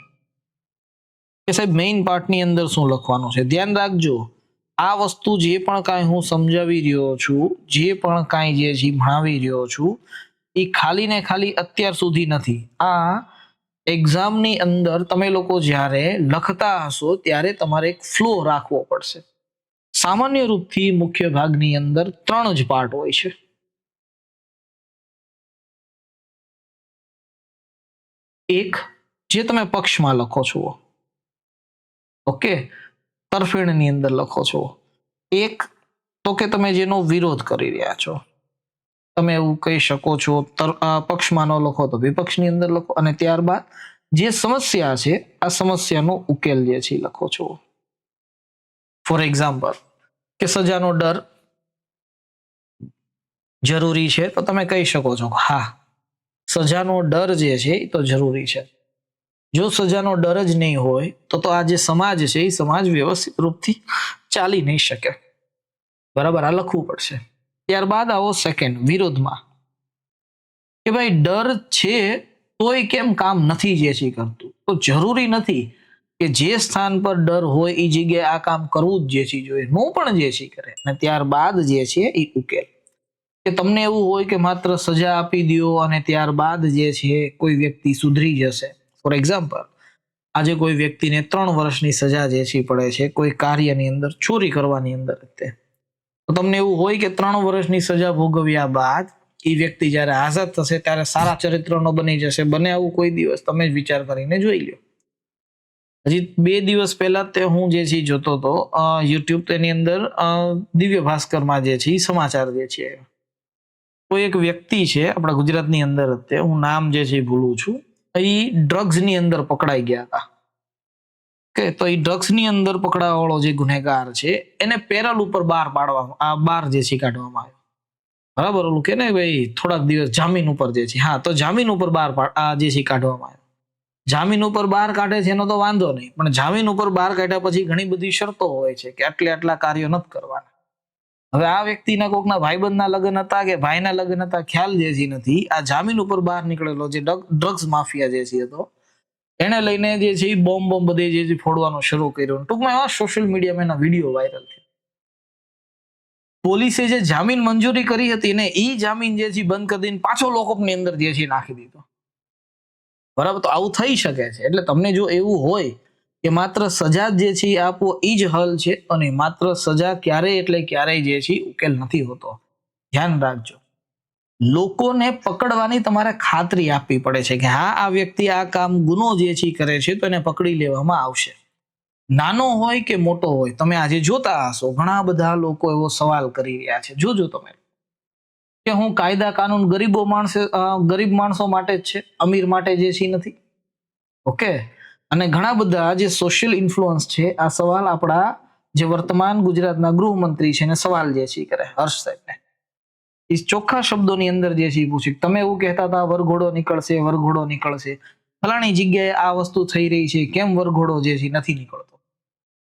કે સાહેબ મેઇન પાર્ટની અંદર શું લખવાનું છે. ધ્યાન રાખજો, આ વસ્તુ જે પણ કાંઈ હું સમજાવી રહ્યો છું, જે પણ કાંઈ જે છે ભણાવી રહ્યો છું, એ ખાલી ને ખાલી અત્યાર સુધી નથી. આ એક્ઝામની અંદર તમે લોકો જ્યારે લખતા હશો ત્યારે તમારે એક ફ્લો રાખવો પડશે. સામાન્ય રૂપથી મુખ્ય ભાગની અંદર 3 જ પાર્ટ હોય છે. એક, જે તમે પક્ષમાં લખો છો, ઓકે, તરફેણની અંદર લખો છો. એક તો કે તમે જેનો વિરોધ કરી રહ્યા છો, તમે એવું કહી શકો છો. પક્ષમાં ન લખો તો વિપક્ષની અંદર લખો, અને ત્યારબાદ જે સમસ્યા છે આ સમસ્યાનો ઉકેલ જે છે લખો છો. ફોર એક્ઝામ્પલ, કે સજાનો ડર જરૂરી છે, તો તમે કહી શકો છો હા, સજાનો ડર જે છે એ તો જરૂરી છે. જો સજાનો ડર જ નહીં હોય તો આ જે સમાજ છે એ સમાજ વ્યવસ્થિત રૂપથી ચાલી નહીં શકે. બરાબર, આ લખવું પડશે. ત્યારબાદ આવો સેકન્ડ, વિરોધમાં, કે ભાઈ ડર છે તોય કેમ કામ નથી જે છે કરતું. તો જરૂરી નથી કે જે સ્થાન પર ડર હોય એ જગ્યાએ આ કામ કરવું જ જે છે જોઈએ, નો પણ જે છે કરે. અને ત્યારબાદ જે છે એ ઉકેલ, કે તમને એવું હોય કે માત્ર સજા આપી દો અને ત્યારબાદ જે છે કોઈ વ્યક્તિ સુધરી જશે. ફોર એક્ઝામ્પલ, આજે કોઈ વ્યક્તિને 3 વર્ષની સજા જે છે પડે છે કોઈ કાર્યની અંદર, ચોરી કરવાની અંદર. તો તમને એવું હોય કે 3 વર્ષની સજા ભોગવ્યા બાદ એ વ્યક્તિ જ્યારે આઝાદ થશે ત્યારે સારા ચરિત્રનો બની જશે. બને આવું કોઈ દિવસ? તમે જ વિચાર કરીને જોઈ લો. હજી 2 દિવસ પહેલા તે હું જે છે જોતો હતો યુટ્યુબ, તેની અંદર દિવ્ય ભાસ્કરમાં જે છે સમાચાર જે છે, કોઈ એક વ્યક્તિ છે આપણા ગુજરાતની અંદર, હું નામ જે છે ભૂલું છું, એ ડ્રગ્સની અંદર પકડાઈ ગયા હતા. કે તો એ ડ્રગ્સની અંદર પકડાવા વાળો જે ગુનેગાર છે એને પેરલ ઉપર બહાર જે છે કાઢવામાં આવ્યો. બરાબર, ઓલું કે ને ભાઈ થોડાક દિવસ જામીન ઉપર જે છે, હા, તો જામીન ઉપર બહાર જે છે કાઢવામાં આવ્યો. જામીન ઉપર બહાર કાઢે છે એનો તો વાંધો નહીં, પણ જામીન ઉપર બહાર કાઢ્યા પછી ઘણી બધી શરતો હોય છે કે આટલા કાર્યો નથી કરવાના. હવે આ વ્યક્તિના કોકના ભાઈબંધના લગ્ન હતા કે ભાઈના લગ્ન હતા, ખ્યાલ જે છે નથી. આ જામીન ઉપર બહાર નીકળેલો જે ડ્રગ્સ માફિયા જે છે હતો, એને લઈને જે છે બોમ્બ બધે જે છે ફોડવાનો શરૂ કર્યો. ટૂંકમાં એવા સોશિયલ મીડિયામાં એના વિડીયો વાયરલ થયા. પોલીસે જે જામીન મંજૂરી કરી હતી ને એ જામીન જે છે બંધ કરી દઈને પાછો લોકઅપની અંદર જે છે નાખી દીધો. બરાબર, તો આવું થઈ શકે છે. એટલે તમને જો એવું હોય કે માત્ર સજા જે છે આપો એ જ હલ છે, અને માત્ર સજા ક્યારેય એટલે ક્યારેય જે છે ઉકેલ નથી હોતો. ધ્યાન રાખજો. લોકોને પકડવાની તમારે ખાતરી આપવી પડે છે કે હા, આ વ્યક્તિ આ કામ ગુનો જે છે કરે છે તો એને પકડી લેવામાં આવશે. નાનો હોય કે મોટો હોય, તમે આજે જોતા હશો ઘણા બધા લોકો એવો સવાલ કરી રહ્યા છે, જોજો તમે, કે હું કાયદા કાનૂન ગરીબ માણસો માટે જ છે, અમીર માટે જે છે નથી. ઓકે, અને ઘણા બધા જે સોશિયલ ઇન્ફ્લુઅન્સ છે, આ સવાલ આપણા જે વર્તમાન ગુજરાતના ગૃહમંત્રી છે ને સવાલ જે છે કરે, હર્ષ સાહેબને, એ ચોખ્ખા શબ્દોની અંદર જે છે પૂછ્યું, તમે એવું કહેતા હતા વરઘોડો નીકળશે, ફલાણી જગ્યાએ આ વસ્તુ થઈ રહી છે, કેમ વરઘોડો જે છે નથી નીકળતો?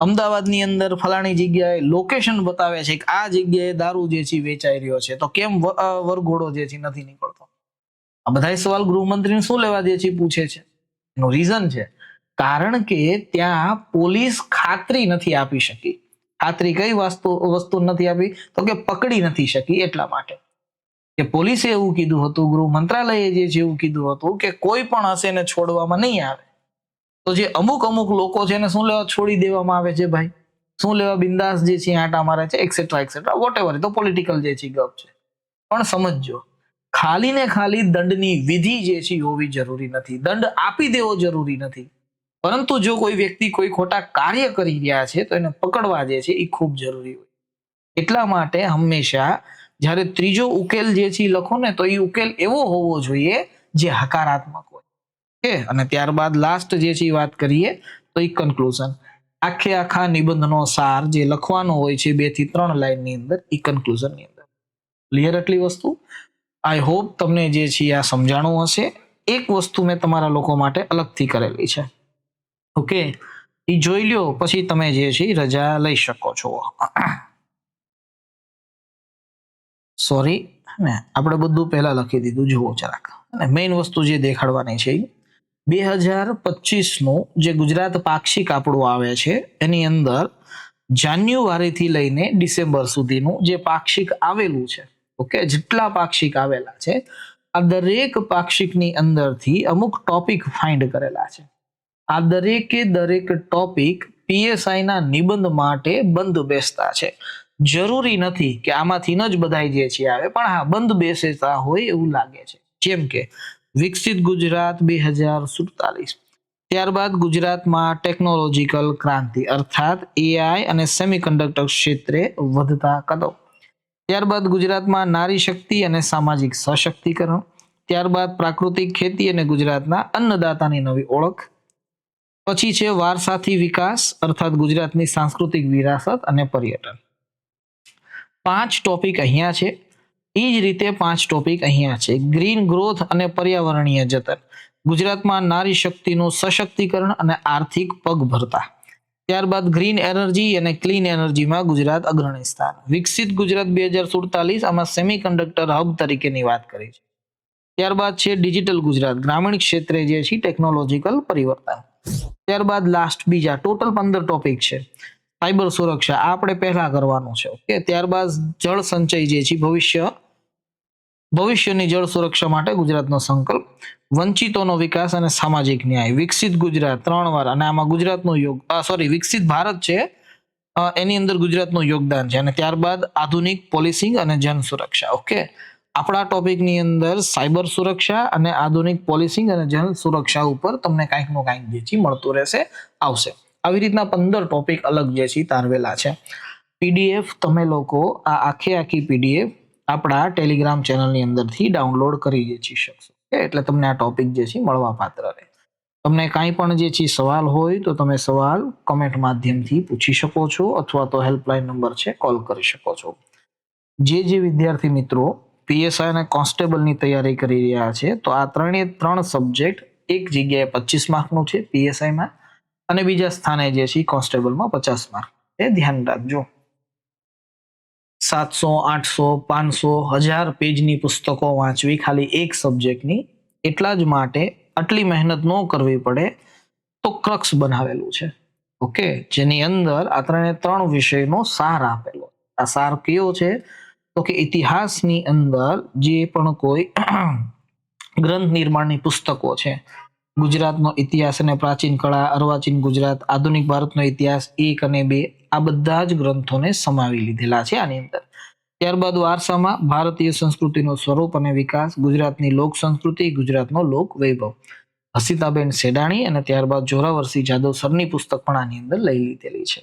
અમદાવાદની અંદર ફલાણી જગ્યાએ લોકેશન બતાવે છે કે આ જગ્યાએ દારૂ જે છે વેચાઈ રહ્યો છે, તો કેમ વરઘોડો જે છે નથી નીકળતો? આ બધા સવાલ ગૃહમંત્રીને શું લેવા જે છે પૂછે છે. એનું રીઝન છે, કારણ કે ત્યાં પોલીસ ખાતરી નથી આપી શકી. ખાતરી કઈ વસ્તુ નથી આપી? તો કે પકડી નથી શકી. એટલા માટે કે પોલીસે એવું કીધું હતું, ગૃહ મંત્રાલયે જે છે એવું કીધું હતું કે કોઈ પણ હશે ને છોડવામાં નહીં આવે. તો જે અમુક લોકો છે એને શું લેવા છોડી દેવામાં આવે છે ભાઈ? શું લેવા બિંદાસ જે છે આંટા મારે છે, એક્સેટ્રા વોટ એવર. તો પોલિટિકલ જે છે ગપ છે. પણ સમજો, ખાલી ને ખાલી દંડની વિધિ જે છે હોવી જરૂરી નથી, દંડ આપી દેવો જરૂરી નથી, પરંતુ જો કોઈ વ્યક્તિ કોઈ ખોટા કાર્ય કરી રહ્યા છે તો એને પકડવા જે છે એ ખૂબ જરૂરી હોય. એટલા માટે હંમેશા જ્યારે ત્રીજો ઉકેલ જે છે લખો ને તો એ ઉકેલ એવો હોવો જોઈએ જે હકારાત્મક હોય. કે અને ત્યારબાદ લાસ્ટ જે છે વાત કરીએ તો એ કન્ક્લુઝન. આખા નિબંધનો સાર જે લખવાનો હોય છે 2 થી 3 લાઈનની અંદર, એ કન્ક્લુઝનની અંદર. ક્લિયર એટલી વસ્તુ? આઈ હોપ તમને જે છે આ સમજાણું હશે. એક વસ્તુ મેં તમારા લોકો માટે અલગથી કરેલી છે, ઓકે, એ જોઈ લ્યો, પછી તમે જે છે રજા લઈ શકો છો. સોરી, ને આપણે બધું પહેલા લખી દીધું, જુઓ જરાક. અને મેઇન વસ્તુ જે દેખાડવાની છે, 2025 નું જે ગુજરાત પાક્ષિક આપણું આવે છે એની અંદર જાન્યુઆરીથી લઈને ડિસેમ્બર સુધીનું જે પાક્ષિક આવેલું છે, ઓકે, જેટલા પાક્ષિક આવેલા છે, આ દરેક પાક્ષિકની અંદરથી અમુક ટોપિક ફાઇન્ડ કરેલા છે. આ દરેક ટોપિક પીએસઆઈ ના નિબંધ માટે બંધ બેસતા છે. જરૂરી નથી કે આમાંથી જ બધાય જે છે આવે, પણ હા બંધ બેસતા હોય એવું લાગે છે. જેમ કે વિકસિત ગુજરાત 2047, ત્યારબાદ ગુજરાતમાં ટેકનોલોજીકલ ક્રાંતિ અર્થાત એઆઈ અને સેમિકન્ડક્ટર ક્ષેત્રે વધતા કદમ, ત્યારબાદ ગુજરાતમાં નારી શક્તિ અને સામાજિક સશક્તિકરણ, ત્યારબાદ પ્રાકૃતિક ખેતી અને ગુજરાતના અન્નદાતાની નવી ઓળખ, પછી છે વારસાથી વિકાસ અર્થાત ગુજરાતની સાંસ્કૃતિક વિરાસત અને પર્યટન. 5 ટોપિક અહીંયા છે. એ જ રીતે 5 ટોપિક અહીંયા છે. ગ્રીન ગ્રોથ અને પર્યાવરણીય જતન, ગુજરાતમાં નારી શક્તિનું સશક્તિકરણ અને આર્થિક પગભરતા, ત્યારબાદ ગ્રીન એનર્જી અને ક્લીન એનર્જીમાં ગુજરાત અગ્રણી સ્થાન. વિકસિત ગુજરાત 2047 આમાં સેમિકન્ડક્ટર હબ તરીકેની વાત કરી છે. ત્યારબાદ છે ડિજિટલ ગુજરાત, ગ્રામીણ ક્ષેત્રે જે છે ટેકનોલોજીકલ પરિવર્તન. ત્યારબાદ લાસ્ટ બીજા ટોટલ 15 ટોપિક છે. સાયબર સુરક્ષા આપણે પહેલા કરવાનું છે. ઓકે, ત્યારબાદ જળ સંચય જે છે ભવિષ્યની જળ સુરક્ષા માટે ગુજરાતનો સંકલ્પ, વંચિતોનો વિકાસ અને સામાજિક ન્યાય, વિકસિત ગુજરાત 3 વાર, અને આમાં ગુજરાતનું વિકસિત ભારત છે એની અંદર ગુજરાતનું યોગદાન છે. અને ત્યારબાદ આધુનિક પોલીસિંગ અને જન સુરક્ષા. ઓકે, આપણા ટોપિકની અંદર સાયબર સુરક્ષા અને આધુનિક પોલીસિંગ અને જન સુરક્ષા ઉપર તમને કાંઈક નો કાંઈક જે છે મળતું રહેશે, આવશે. આવી રીતના 15 ટોપિક અલગ જે છે તારવેલા છે. પીડીએફ તમે લોકો આ આખી પીડીએફ આપણા ટેલિગ્રામ ચેનલની અંદરથી ડાઉનલોડ કરી જે છે શકશો. એટલે તમને આ ટોપિક જે છે મળવા પાત્ર રહે. તમને કાંઈ પણ જે છે સવાલ હોય તો તમે સવાલ કમેન્ટ માધ્યમથી પૂછી શકો છો, અથવા તો હેલ્પલાઇન નંબર છે કોલ કરી શકો છો. જે વિદ્યાર્થી મિત્રો પીએસઆઈ અને કોન્સ્ટેબલની તૈયારી કરી રહ્યા છે તો આ 3 સબ્જેક્ટ એક જગ્યાએ 25 માર્કનું છે પીએસઆઈમાં, અને બીજા સ્થાને જે છે કોન્સ્ટેબલમાં 50 માર્ક. એ ધ્યાન રાખજો. 700, 800, 500, 1000 પેજની પુસ્તકો વાંચવી ખાલી એક સબ્જેક્ટની, એટલા જ માટે આટલી મહેનત ન કરવી પડે તો ક્રક્સ બનાવેલું છે. ઓકે, જેની અંદર આ 3 વિષયનો સાર આપેલો. આ સાર કયો છે તો કે ઇતિહાસની અંદર જે પણ કોઈ ગ્રંથ નિર્માણની પુસ્તકો છે, ગુજરાતનો ઇતિહાસ અને પ્રાચીન કળા, અર્વાચીન ગુજરાત, આધુનિક ભારતનો ઇતિહાસ 1 અને 2, આ બધા જ ગ્રંથોને સમાવી લીધેલા છે આની અંદર. ત્યારબાદ વારસામાં ભારતીય સંસ્કૃતિનું સ્વરૂપ અને વિકાસ, ગુજરાતની લોક સંસ્કૃતિ, ગુજરાતનો લોક વૈભવ, હસીતાબેન સેડાણી, અને ત્યારબાદ જોરાવરસી જાદવ સરની પુસ્તક પણ આની અંદર લઈ લીધેલી છે.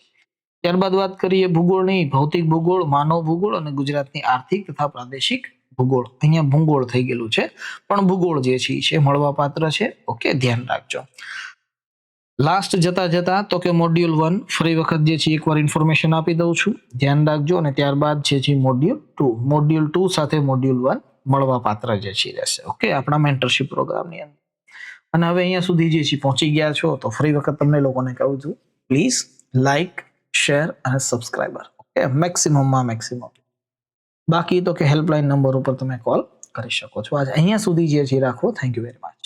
ત્યારબાદ વાત કરીએ ભૂગોળની, ભૌતિક ભૂગોળ, માનવ ભૂગોળ અને ગુજરાતની આર્થિક તથા પ્રાદેશિક ભૂગોળ. અહીંયા ભૂગોળ થઈ ગયેલું છે, પણ ભૂગોળ જે છે મળવા પાત્ર છે. ઓકે, ધ્યાન રાખજો. લાસ્ટ જતા તો કે મોડ્યુલ 1 ફરી વખત જે છે એકવાર ઇન્ફોર્મેશન આપી દઉં છું, ધ્યાન રાખજો. અને ત્યારબાદ છે મોડ્યુલ 2 સાથે મોડ્યુલ 1 મળવા પાત્ર જે છે રહેશે. ઓકે, આપણા મેન્ટરશિપ પ્રોગ્રામની અંદર. અને હવે અહીંયા સુધી જે છે પહોંચી ગયા છો તો ફરી વખત તમને લોકોને કહું છું, પ્લીઝ લાઈક, શેર અને સબસ્ક્રાઇબર. ઓકે, મેક્સિમમમાં મેક્સિમમ. બાકી તો કે હેલ્પલાઇન નંબર ઉપર તમે કોલ કરી શકો છો. આજે અહીંયા સુધી જે છે રાખો. Thank you very much.